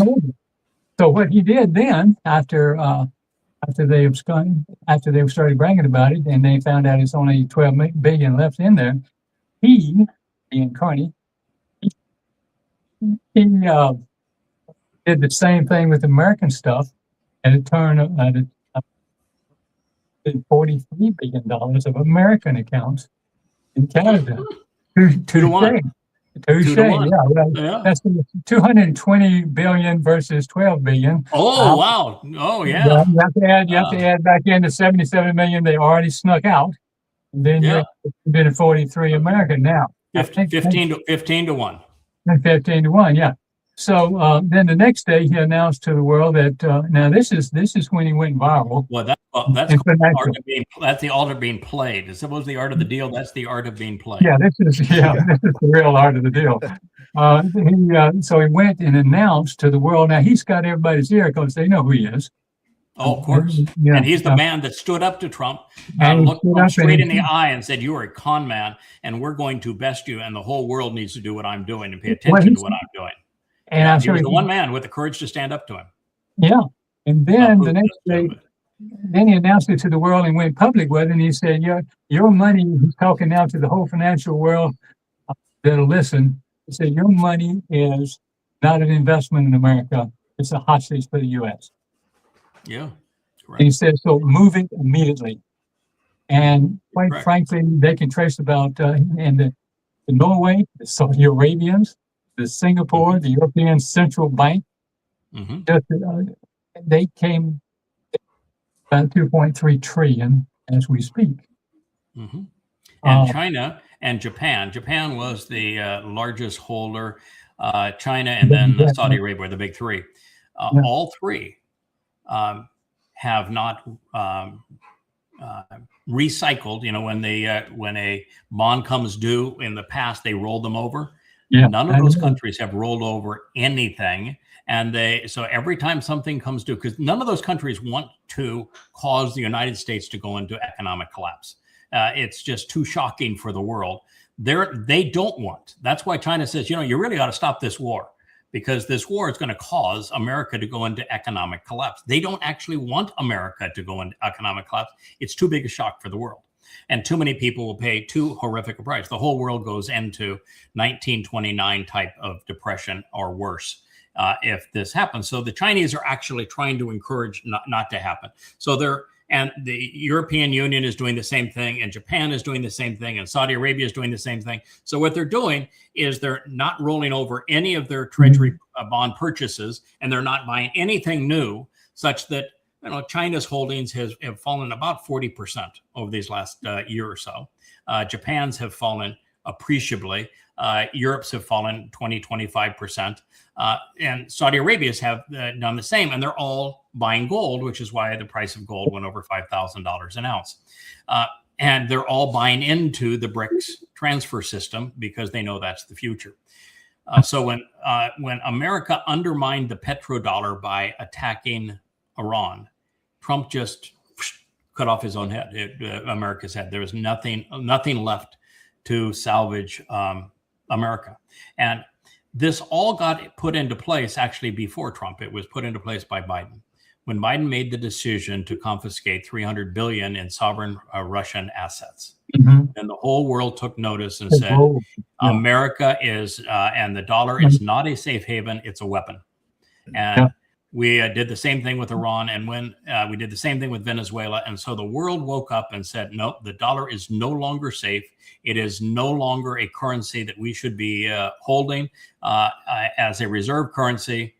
So what he did then, after they started bragging about it, and they found out it's only 12 billion left in there, he, being Carney, he did the same thing with American stuff, and it turned $43 billion of American accounts in Canada. To one. Yeah. That's 220 billion versus 12 billion. Oh, wow. Oh, yeah. You have to add back in the 77 million they already snuck out. And then you're at 43 American now. 15 to 1. 15 to 1, yeah. So then the next day he announced to the world that now this is when he went viral. Well, that's the art of being played. Is suppose the art of the deal? That's the art of being played. Yeah, this is the real art of the deal. So he went and announced to the world. Now he's got everybody's ear because they know who he is. Oh, of course. Yeah, and he's the man that stood up to Trump, looked Trump straight in the eye and said, "You are a con man, and we're going to best you, and the whole world needs to do what I'm doing and pay attention to what I'm doing." And he was the one man with the courage to stand up to him. Yeah. And then the next day, then he announced it to the world and went public with it. And he said, your money, he's talking now to the whole financial world that'll listen. He said, your money is not an investment in America. It's a hostage for the U.S. Yeah. Correct. And he said, so move it immediately. And quite frankly, they can trace about the Norway, the Saudi Arabians, the Singapore, the European Central Bank, they came about 2.3 trillion as we speak. And China and Japan. Japan was the largest holder. China and then Saudi Arabia were the big three. All three have not recycled. When a bond comes due in the past, they roll them over. Yeah, none of those countries have rolled over anything. And so every time something comes due, because none of those countries want to cause the United States to go into economic collapse. It's just too shocking for the world. They don't want. That's why China says, you really ought to stop this war, because this war is going to cause America to go into economic collapse. They don't actually want America to go into economic collapse. It's too big a shock for the world. And too many people will pay too horrific a price. The whole world goes into 1929 type of depression or worse if this happens. So the Chinese are actually trying to encourage not to happen. So and the European Union is doing the same thing, and Japan is doing the same thing, and Saudi Arabia is doing the same thing. So what they're doing is they're not rolling over any of their treasury bond purchases, and they're not buying anything new, such that China's holdings have fallen about 40% over these last year or so. Japan's have fallen appreciably. Europe's have fallen 25%. And Saudi Arabia's have done the same. And they're all buying gold, which is why the price of gold went over $5,000 an ounce. And they're all buying into the BRICS transfer system because they know that's the future. So when America undermined the petrodollar by attacking Iran, Trump just cut off his own head, America's head. There was nothing left to salvage America. And this all got put into place actually before Trump. It was put into place by Biden. When Biden made the decision to confiscate $300 billion in sovereign Russian assets, and the whole world took notice and said, America is, and the dollar is not a safe haven, it's a weapon. And we did the same thing with Iran, and when we did the same thing with Venezuela. And so the world woke up and said, no, the dollar is no longer safe. It is no longer a currency that we should be holding as a reserve currency.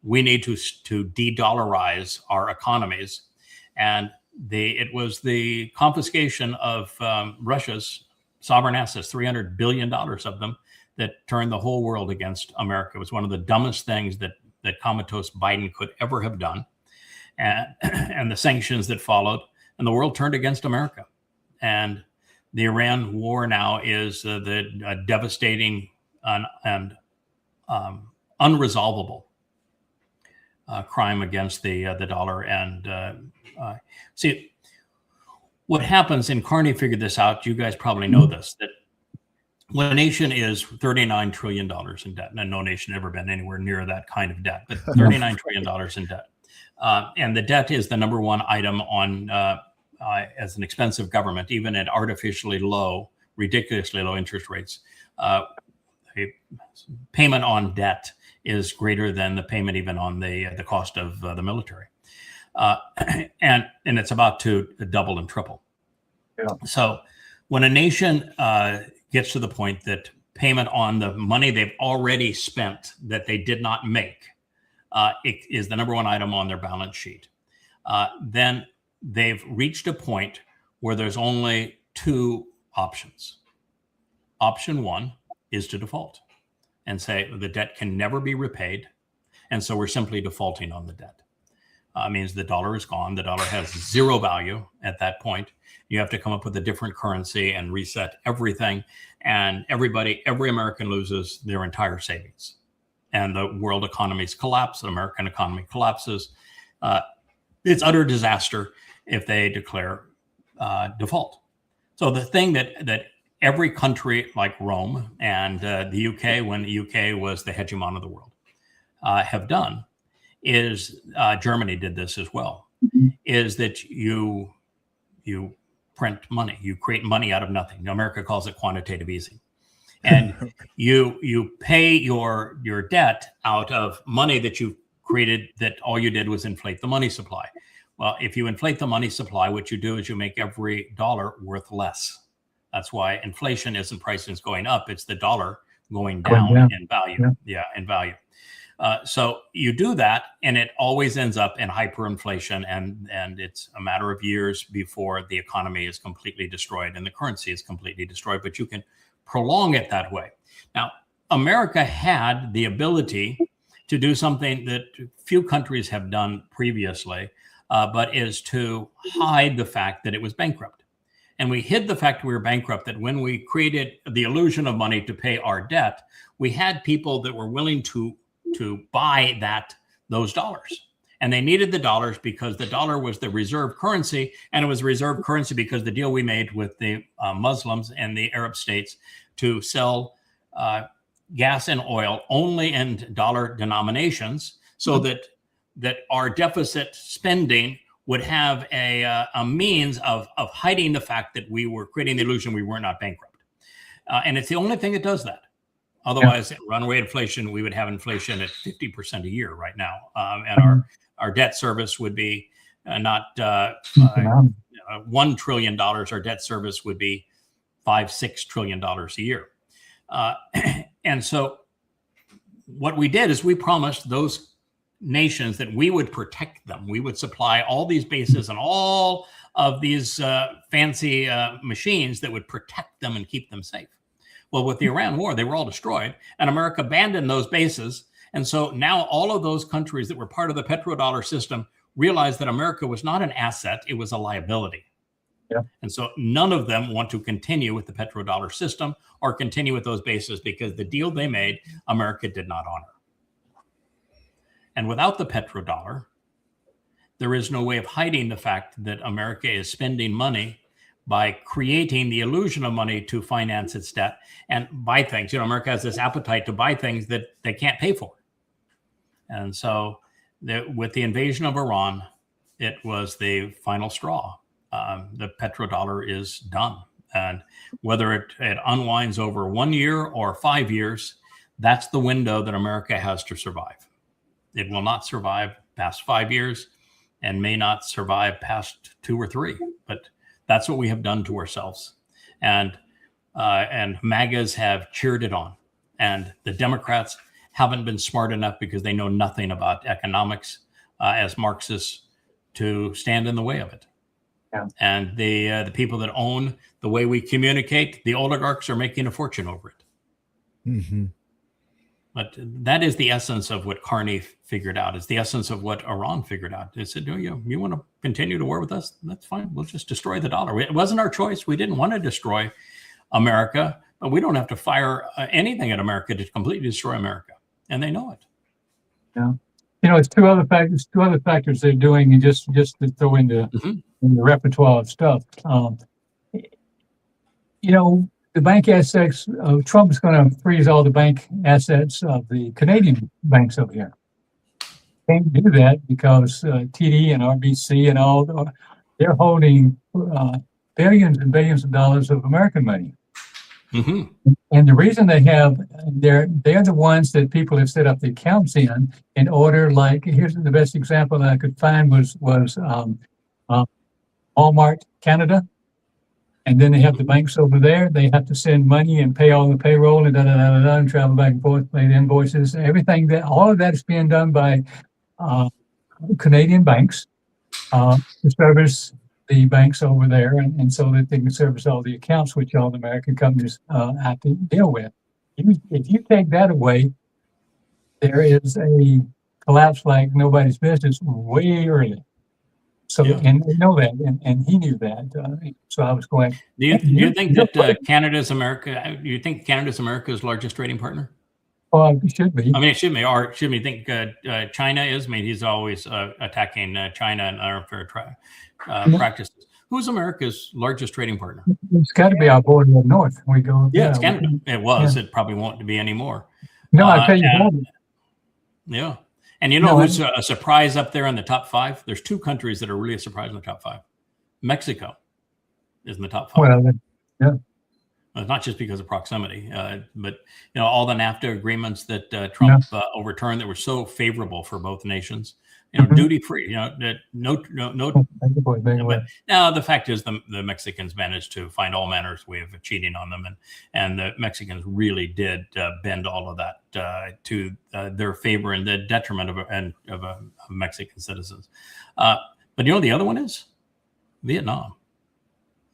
We need to de-dollarize our economies. And it was the confiscation of Russia's sovereign assets, $300 billion of them, that turned the whole world against America. It was one of the dumbest things that comatose Biden could ever have done, and the sanctions that followed, and the world turned against America. And the Iran war now is the devastating and unresolvable crime against the dollar. And see, what happens, and Carney figured this out, you guys probably know this, that when a nation is $39 trillion in debt, and no nation ever been anywhere near that kind of debt, but $39 trillion in debt. And the debt is the number one item on as an expensive government, even at artificially low, ridiculously low interest rates. A payment on debt is greater than the payment even on the cost of the military. And it's about to double and triple. Yeah. So when a nation gets to the point that payment on the money they've already spent that they did not make it is the number one item on their balance sheet, then they've reached a point where there's only two options. Option one is to default and say the debt can never be repaid, and so we're simply defaulting on the debt. Means the dollar is gone. The dollar has zero value at that point. You have to come up with a different currency and reset everything. And every American loses their entire savings. And the world economies collapse. The American economy collapses. It's utter disaster if they declare default. So the thing that every country like Rome and the UK, when the UK was the hegemon of the world, have done is Germany did this as well, is that you print money, you create money out of nothing. America calls it quantitative easing. And you pay your debt out of money that you created, that all you did was inflate the money supply. Well, if you inflate the money supply, what you do is you make every dollar worth less. That's why inflation isn't prices going up, it's the dollar going down in value. Yeah, in value. So you do that, and it always ends up in hyperinflation, and it's a matter of years before the economy is completely destroyed and the currency is completely destroyed. But you can prolong it that way. Now, America had the ability to do something that few countries have done previously, but is to hide the fact that it was bankrupt. And we hid the fact we were bankrupt, that when we created the illusion of money to pay our debt, we had people that were willing to buy those dollars. And they needed the dollars because the dollar was the reserve currency, and it was reserve currency because the deal we made with the Muslims and the Arab states to sell gas and oil only in dollar denominations, so that our deficit spending would have a means of hiding the fact that we were creating the illusion we were not bankrupt. And it's the only thing that does that. Otherwise, runaway inflation, we would have inflation at 50% a year right now. And our debt service would be not $1 trillion. Our debt service would be $5-6 trillion a year. And so what we did is we promised those nations that we would protect them. We would supply all these bases and all of these fancy machines that would protect them and keep them safe. Well, with the Iran war, they were all destroyed, and America abandoned those bases. And so now all of those countries that were part of the petrodollar system realized that America was not an asset, it was a liability. Yeah. And so none of them want to continue with the petrodollar system or continue with those bases, because the deal they made, America did not honor. And without the petrodollar, there is no way of hiding the fact that America is spending money by creating the illusion of money to finance its debt and buy things. You know, America has this appetite to buy things that they can't pay for. And so with the invasion of Iran, it was the final straw. The petrodollar is done. And whether it unwinds over 1 year or 5 years, that's the window that America has to survive. It will not survive past 5 years and may not survive past 2 or 3, but that's what we have done to ourselves. And MAGAs have cheered it on. And the Democrats haven't been smart enough, because they know nothing about economics as Marxists, to stand in the way of it. Yeah. And the people that own the way we communicate, the oligarchs, are making a fortune over it. Mm-hmm. But that is the essence of what Carney figured out. It's the essence of what Iran figured out. They said, you want to continue to war with us? That's fine. We'll just destroy the dollar. It wasn't our choice. We didn't want to destroy America, but we don't have to fire anything at America to completely destroy America. And they know it. Yeah. You know, it's two other factors they're doing, and just to throw into in the repertoire of stuff. You know, the bank assets, Trump's going to freeze all the bank assets of the Canadian banks over here. Can't do that because TD and RBC and all, they're holding billions and billions of dollars of American money. Mm-hmm. And the reason they're the ones that people have set up the accounts in order, like, here's the best example that I could find was Walmart Canada. And then they have the banks over there. They have to send money and pay all the payroll and and travel back and forth, pay the invoices, everything. All of that is being done by Canadian banks to service the banks over there, and so that they can service all the accounts which all the American companies have to deal with. If you take that away, there is a collapse like nobody's business way early. So, and they know that, and he knew that. So I was going. Do you think that Canada's America? Do you think Canada's America's largest trading partner? Well, it should be. I mean, it should be. Or should we think China is? I mean, he's always attacking China and unfair practices. Who's America's largest trading partner? It's got to be our border up north. We go. Yeah, it's Canada. It was. Yeah. It probably won't be anymore. No, I tell you what. Yeah. And you know who's a surprise up there in the top 5? There's 2 countries that are really a surprise in the top 5. Mexico is in the top 5. Well, yeah. It's not just because of proximity, but you know, all the NAFTA agreements that Trump overturned that were so favorable for both nations. You know, duty free. You know, no. But now the fact is, the Mexicans managed to find all manners way of cheating on them, and the Mexicans really did bend all of that to their favor and the detriment of Mexican citizens. But you know, the other one is Vietnam.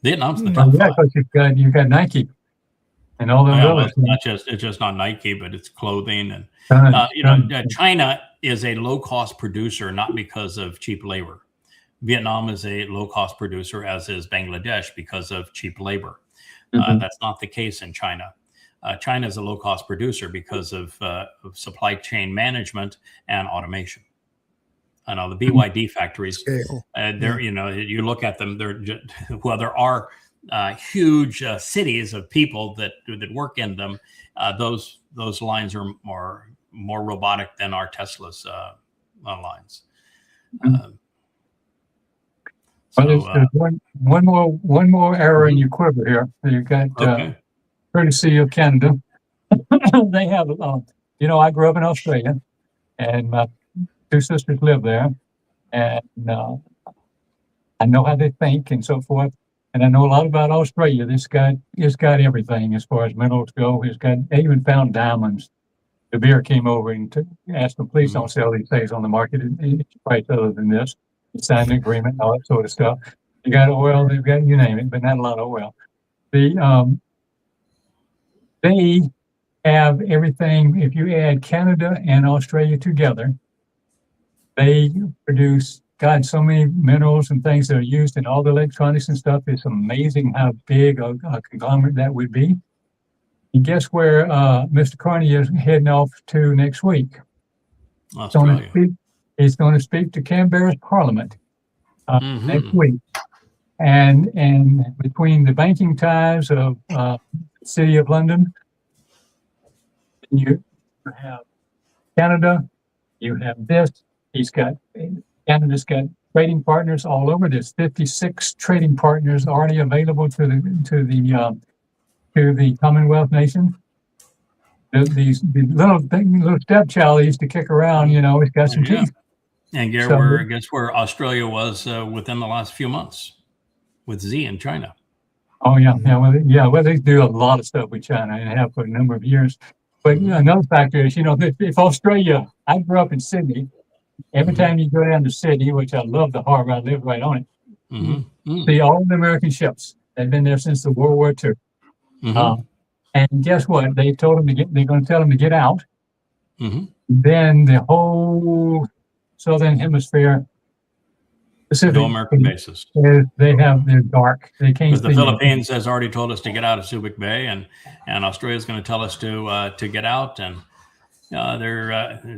Vietnam's the top 5. Because you've got Nike and all those others. It's just not Nike, but it's clothing and China is a low-cost producer, not because of cheap labor. Vietnam is a low-cost producer, as is Bangladesh, because of cheap labor. That's not the case in China. China is a low-cost producer because of supply chain management and automation. I know the BYD factories. You know, you look at them. There are huge cities of people that work in them, those lines are more robotic than our Tesla's lines. Well, there's one more error in your quiver here. You've got courtesy of Canada. They have, I grew up in Australia, and my two sisters live there, and I know how they think and so forth. And I know a lot about Australia. This guy has got everything as far as minerals go. They even found diamonds. De Beer came over and asked them, please don't sell these things on the market at any price other than this. He signed an agreement and all that sort of stuff. You got oil, they've got, you name it, but not a lot of oil. They have everything. If you add Canada and Australia together, they produce, God, so many minerals and things that are used in all the electronics and stuff. It's amazing how big a conglomerate that would be. And guess where Mr. Carney is heading off to next week? Australia. He's going to speak to Canberra's Parliament next week. And between the banking ties of the City of London, you have Canada, you have this. Canada's got trading partners all over. There's 56 trading partners already available to the Commonwealth nation. These little stepchild used to kick around, he's got some teeth. And guess where Australia was within the last few months with Z in China. Oh yeah. Well, they do a lot of stuff with China and have for a number of years. But another factor is, if Australia, I grew up in Sydney. Every time you go down to Sydney, which I love the harbor, I live right on it. See all the American ships. They've been there since the World War II. And guess what? They told them they're going to tell them to get out. Then the whole Southern Hemisphere, Pacific, no American bases. They're dark. They can't. Because the Philippines has already told us to get out of Subic Bay, and Australia's going to tell us to get out. And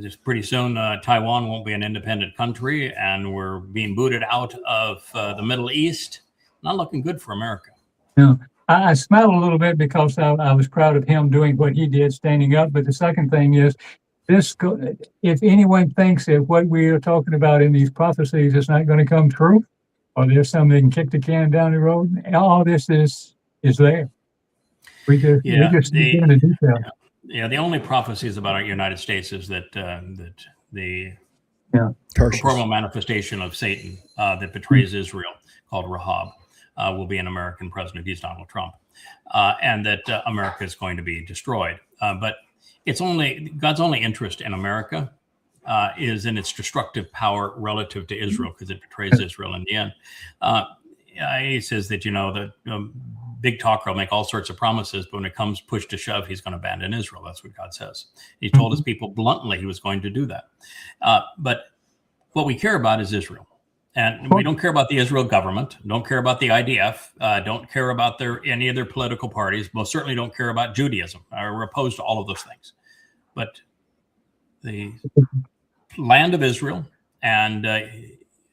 just pretty soon, Taiwan won't be an independent country, and we're being booted out of the Middle East. Not looking good for America. Yeah. I smiled a little bit because I was proud of him doing what he did, standing up. But the second thing is, if anyone thinks that what we are talking about in these prophecies is not going to come true, or there's something that can kick the can down the road, all this is there. We just get into detail. Yeah, the only prophecies about our United States is that the corporeal manifestation of Satan that betrays Israel, called Rahab, will be an American president. He's Donald Trump, and that America is going to be destroyed. But it's God's only interest in America is in its destructive power relative to Israel, because it betrays Israel in the end. He says that the big talker will make all sorts of promises, but when it comes push to shove, he's going to abandon Israel. That's what God says. He told his people bluntly he was going to do that. But what we care about is Israel. And we don't care about the Israel government, don't care about the IDF, don't care about any of their political parties, most certainly don't care about Judaism. We're opposed to all of those things. But the land of Israel and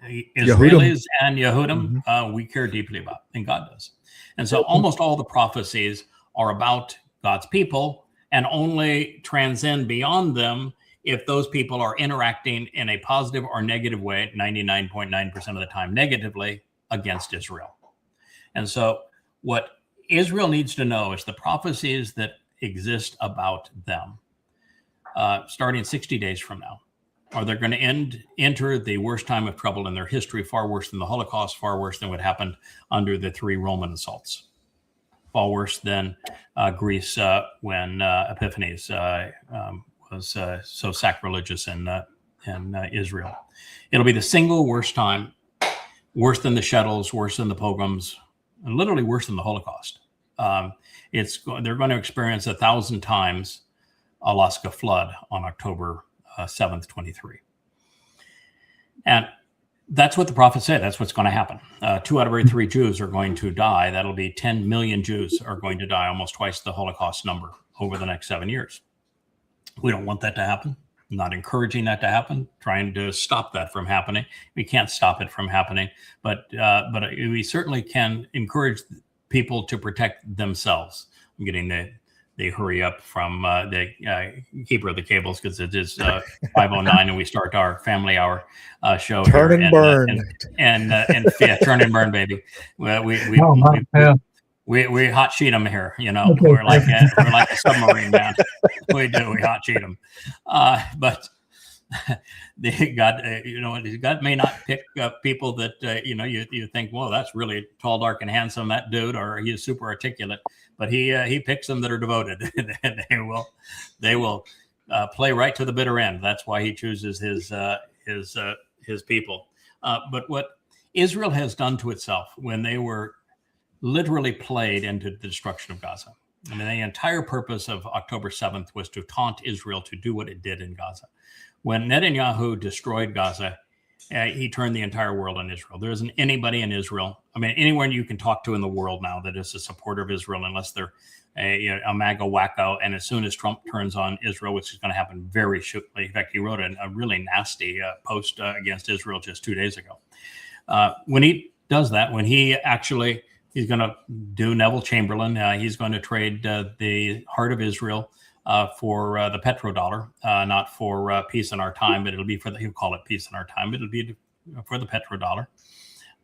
Israelis and Yehudim, we care deeply about, and God does. And so almost all the prophecies are about God's people and only transcend beyond them if those people are interacting in a positive or negative way, 99.9% of the time negatively, against Israel. And so what Israel needs to know is the prophecies that exist about them, starting 60 days from now. Are they going to enter the worst time of trouble in their history, far worse than the Holocaust, far worse than what happened under the 3 Roman assaults, far worse than Greece when Epiphanes was so sacrilegious in Israel. It'll be the single worst time, worse than the Shettles, worse than the pogroms, and literally worse than the Holocaust. They're going to experience 1,000 times Alaska flood on October 7th, 23. And that's what the prophets say. That's what's going to happen. 2 out of every 3 Jews are going to die. That'll be 10 million Jews are going to die, almost twice the Holocaust number over the next 7 years. We don't want that to happen. I'm not encouraging that to happen, trying to stop that from happening. We can't stop it from happening, but we certainly can encourage people to protect themselves. I'm getting the hurry up from the keeper of the cables, because it is 5:09 and we start our family hour show. Turn here. and burn. And yeah, turn and burn, baby. We hot sheet them here, you know. Okay. We're like a submarine, man. We hot sheet them. But God may not pick people that you think, well, that's really tall, dark, and handsome, that dude, or he's super articulate. But he picks them that are devoted. They will play right to the bitter end. That's why he chooses his people. But what Israel has done to itself when they were literally played into the destruction of Gaza. I mean, the entire purpose of October 7th was to taunt Israel to do what it did in Gaza. When Netanyahu destroyed Gaza, he turned the entire world on Israel. There isn't anybody in Israel, I mean, anyone you can talk to in the world now that is a supporter of Israel, unless they're a MAGA wacko. And as soon as Trump turns on Israel, which is going to happen very shortly. In fact, he wrote a really nasty post against Israel just 2 days ago. When he does that, when he's going to do Neville Chamberlain, he's going to trade the heart of Israel for the petrodollar, not for peace in our time, but it'll be he'll call it peace in our time, but it'll be for the petrodollar,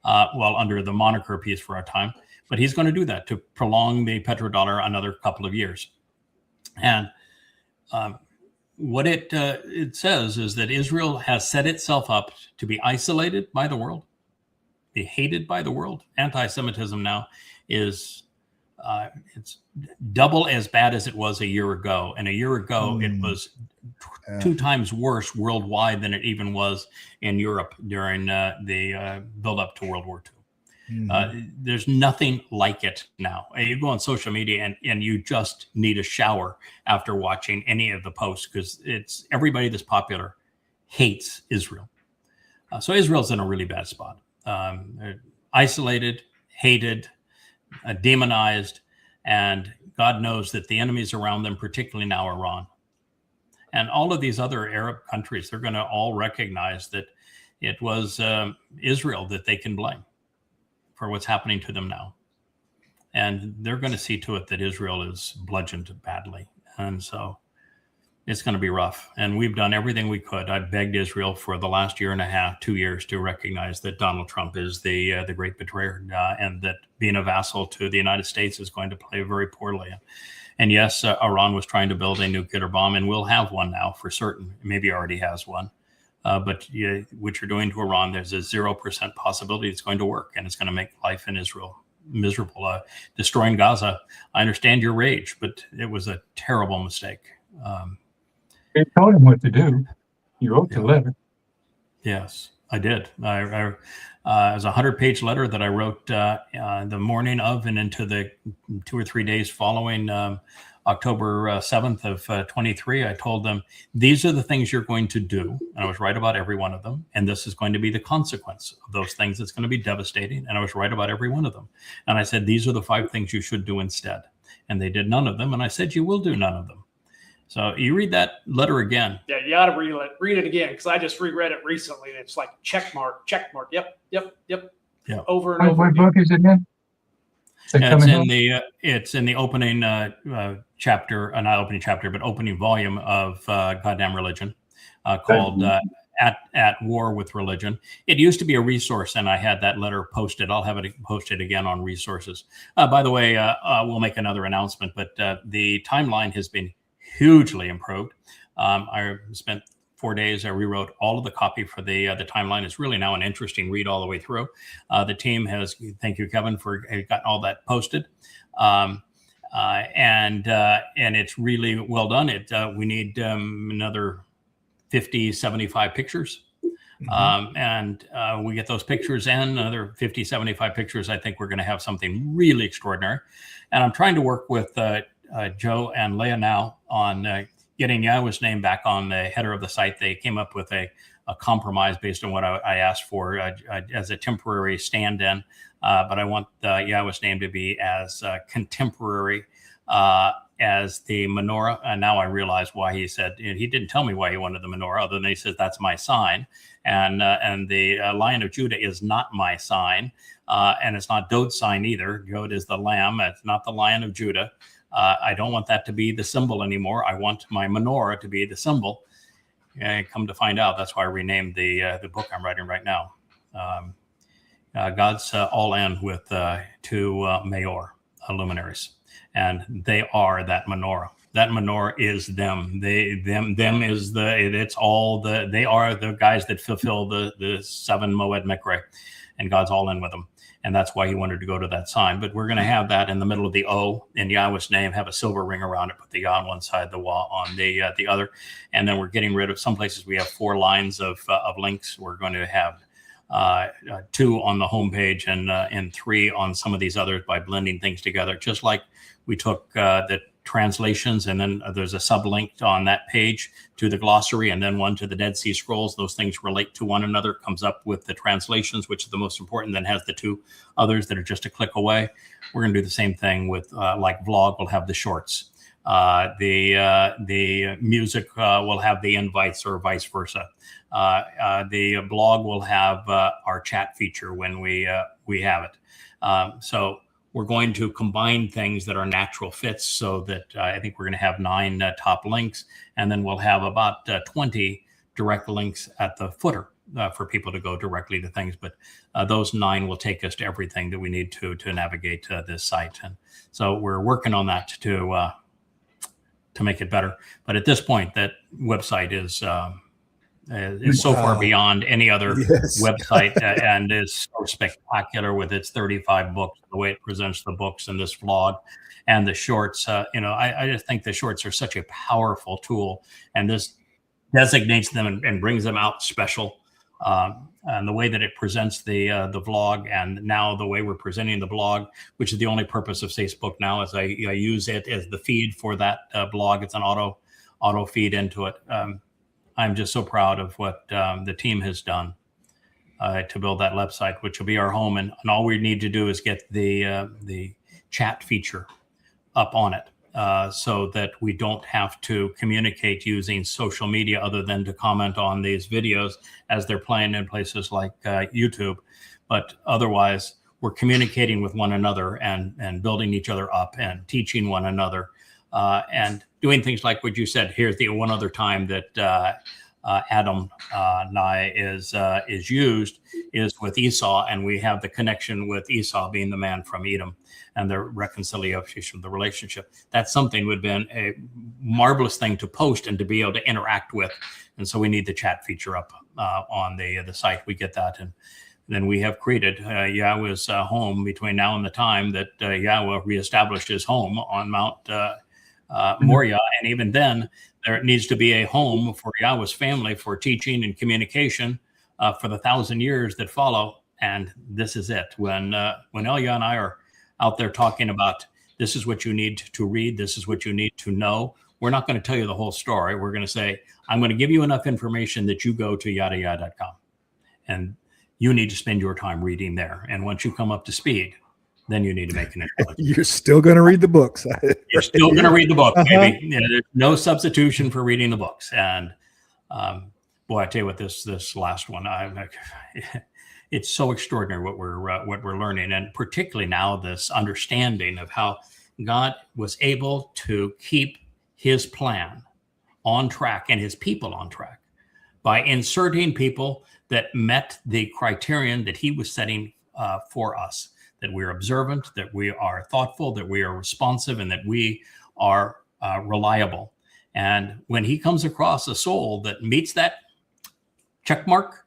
under the moniker peace for our time. But he's going to do that to prolong the petrodollar another couple of years. And what it says is that Israel has set itself up to be isolated by the world, be hated by the world. Anti-Semitism now is it's double as bad as it was a year ago. And a year ago, it was 2 times worse worldwide than it even was in Europe during the build-up to World War II. There's nothing like it now. You go on social media and you just need a shower after watching any of the posts, because it's everybody that's popular hates Israel. So Israel's in a really bad spot. Isolated, hated, demonized, and God knows that the enemies around them, particularly now Iran, and all of these other Arab countries, they're going to all recognize that it was Israel that they can blame for what's happening to them now. And they're going to see to it that Israel is bludgeoned badly. And so it's going to be rough. And we've done everything we could. I begged Israel for the last year and a half, 2 years, to recognize that Donald Trump is the great betrayer, and that being a vassal to the United States is going to play very poorly. And yes, Iran was trying to build a nuclear bomb, and will have one now for certain. Maybe already has one. But what you're doing to Iran, there's a 0% possibility it's going to work, and it's going to make life in Israel miserable. Destroying Gaza, I understand your rage, but it was a terrible mistake. You told him what to do. You wrote the letter. Yes, I did. It was a 100-page letter that I wrote the morning of and into the 2 or 3 days following October 7th of 23. I told them, these are the things you're going to do. And I was right about every one of them. And this is going to be the consequence of those things. It's going to be devastating. And I was right about every one of them. And I said, these are the 5 things you should do instead. And they did none of them. And I said, you will do none of them. So you read that letter again. Yeah, you got to read it again, because I just reread it recently. And it's like check mark. Yep. Over and over. What book is it in? It's in the opening chapter, not opening chapter, but opening volume of Goddamn Religion, called At War with Religion. It used to be a resource, and I had that letter posted. I'll have it posted again on resources. By the way, we'll make another announcement, but the timeline has been hugely improved. I spent 4 days. I rewrote all of the copy for the timeline. It's really now an interesting read all the way through. The team has, thank you, Kevin, for gotten all that posted. And it's really well done. We need another 50, 75 pictures. And we get those pictures and another 50, 75 pictures. I think we're going to have something really extraordinary. And I'm trying to work with Joe and Leah now on getting Yahweh's name back on the header of the site. They came up with a compromise based on what I asked for as a temporary stand-in. But I want Yahweh's name to be as contemporary as the menorah. And now I realize why he said, he didn't tell me why he wanted the menorah, other than he says, that's my sign. And the Lion of Judah is not my sign. And it's not Dode's sign either. Dode is the lamb. It's not the Lion of Judah. I don't want that to be the symbol anymore. I want my menorah to be the symbol. And come to find out, that's why I renamed the book I'm writing right now. God's all in with 2 Mayor luminaries, and they are that menorah. That menorah is them. Them is it's all they are the guys that fulfill the 7 Moed Mikre, and God's all in with them. And that's why he wanted to go to that sign. But we're going to have that in the middle of the O in Yahweh's name, have a silver ring around it, put the Yah on one side, the Wah on the other. And then we're getting rid of some places we have 4 lines of links. We're going to have 2 on the homepage and 3 on some of these others by blending things together, just like we took the translations, and then there's a sublink on that page to the glossary, and then one to the Dead Sea Scrolls. Those things relate to one another, comes up with the translations, which is the most important, then has the 2 others that are just a click away. We're going to do the same thing with like Vlog will have the shorts. The music will have the invites, or vice versa. The blog will have our chat feature when we have it. So we're going to combine things that are natural fits, so that I think we're going to have 9 top links, and then we'll have about 20 direct links at the footer for people to go directly to things. But those 9 will take us to everything that we need to navigate this site. And so we're working on that to make it better. But at this point, that website is so far beyond any other website and is so spectacular with its 35 books, the way it presents the books and this vlog and the shorts. I just think the shorts are such a powerful tool, and this designates them and brings them out special. And the way that it presents the vlog, and now the way we're presenting the blog, which is the only purpose of Facebook now, is I use it as the feed for that blog. It's an auto feed into it. I'm just so proud of what the team has done to build that website, which will be our home. And all we need to do is get the chat feature up on it, so that we don't have to communicate using social media other than to comment on these videos as they're playing in places like YouTube. But otherwise, we're communicating with one another and building each other up and teaching one another. And doing things like what you said. Here's the one other time that Adam Nai is used is with Esau, and we have the connection with Esau being the man from Edom and the reconciliation of the relationship. That's something would have been a marvelous thing to post and to be able to interact with. And so we need the chat feature up on the site. We get that, and then we have created Yahweh's home between now and the time that Yahweh reestablished his home on Mount Moriah. And even then, there needs to be a home for Yahweh's family for teaching and communication for the 1,000 years that follow. And this is it. When Elia and I are out there talking about this is what you need to read, this is what you need to know, we're not going to tell you the whole story. We're going to say, I'm going to give you enough information that you go to yadayah.com. And you need to spend your time reading there. And once you come up to speed, then you need to make an intelligence. You're still going to read the books. You're still going to read the book, baby. You know, there's no substitution for reading the books. And boy, I tell you what, this last one, it's so extraordinary what we're learning, and particularly now this understanding of how God was able to keep His plan on track and His people on track by inserting people that met the criterion that He was setting for us. That we're observant, that we are thoughtful, that we are responsive, and that we are reliable. And when He comes across a soul that meets that check mark,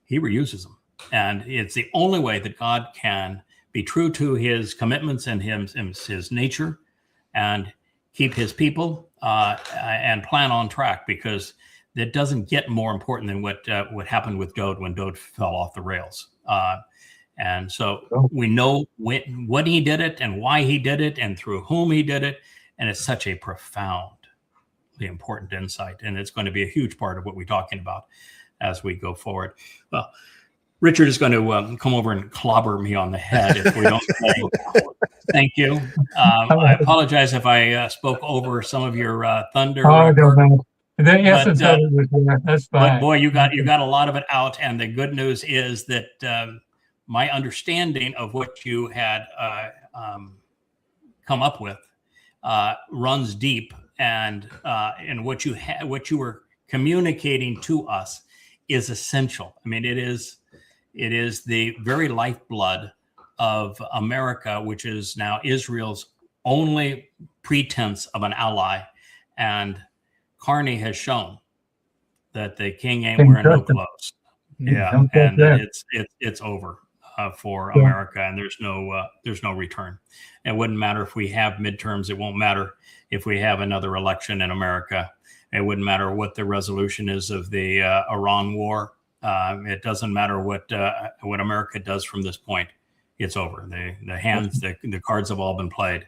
He reuses them. And it's the only way that God can be true to His commitments and His nature, and keep His people and plan on track, because it doesn't get more important than what happened with Dode when Dode fell off the rails. And so we know when he did it and why he did it and through whom he did it. And it's such a profoundly important insight. And it's going to be a huge part of what we're talking about as we go forward. Well, Richard is going to come over and clobber me on the head if we don't say thank you. I apologize if I spoke over some of your thunder. Oh, I don't know. That's fine. But boy, you got a lot of it out. And the good news is that my understanding of what you had come up with runs deep, and what you were communicating to us is essential. I mean, it is the very lifeblood of America, which is now Israel's only pretense of an ally. And Carney has shown that the king ain't wearing no clothes. Yeah, and it's over for America, and there's no return. It wouldn't matter if we have midterms. It won't matter if we have another election in America. It wouldn't matter what the resolution is of the Iran war. It doesn't matter what America does from this point. It's over. The cards have all been played,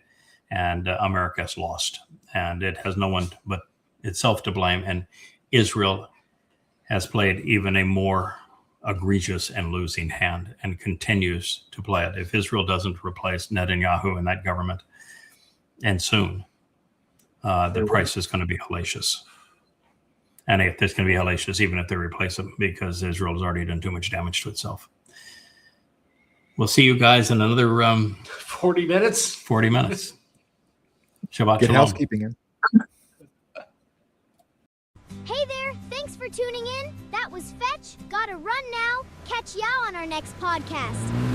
and America's lost, and it has no one but itself to blame. And Israel has played even a more egregious and losing hand, and continues to play it. If Israel doesn't replace Netanyahu and that government, and soon, the price is going to be hellacious. And if it's going to be hellacious, even if they replace him, because Israel has already done too much damage to itself. We'll see you guys in another 40 minutes. 40 minutes. Shabbat Get shalom. housekeeping in. Hey there, thanks for tuning in. That was Fetch. Gotta run now. Catch y'all on our next podcast.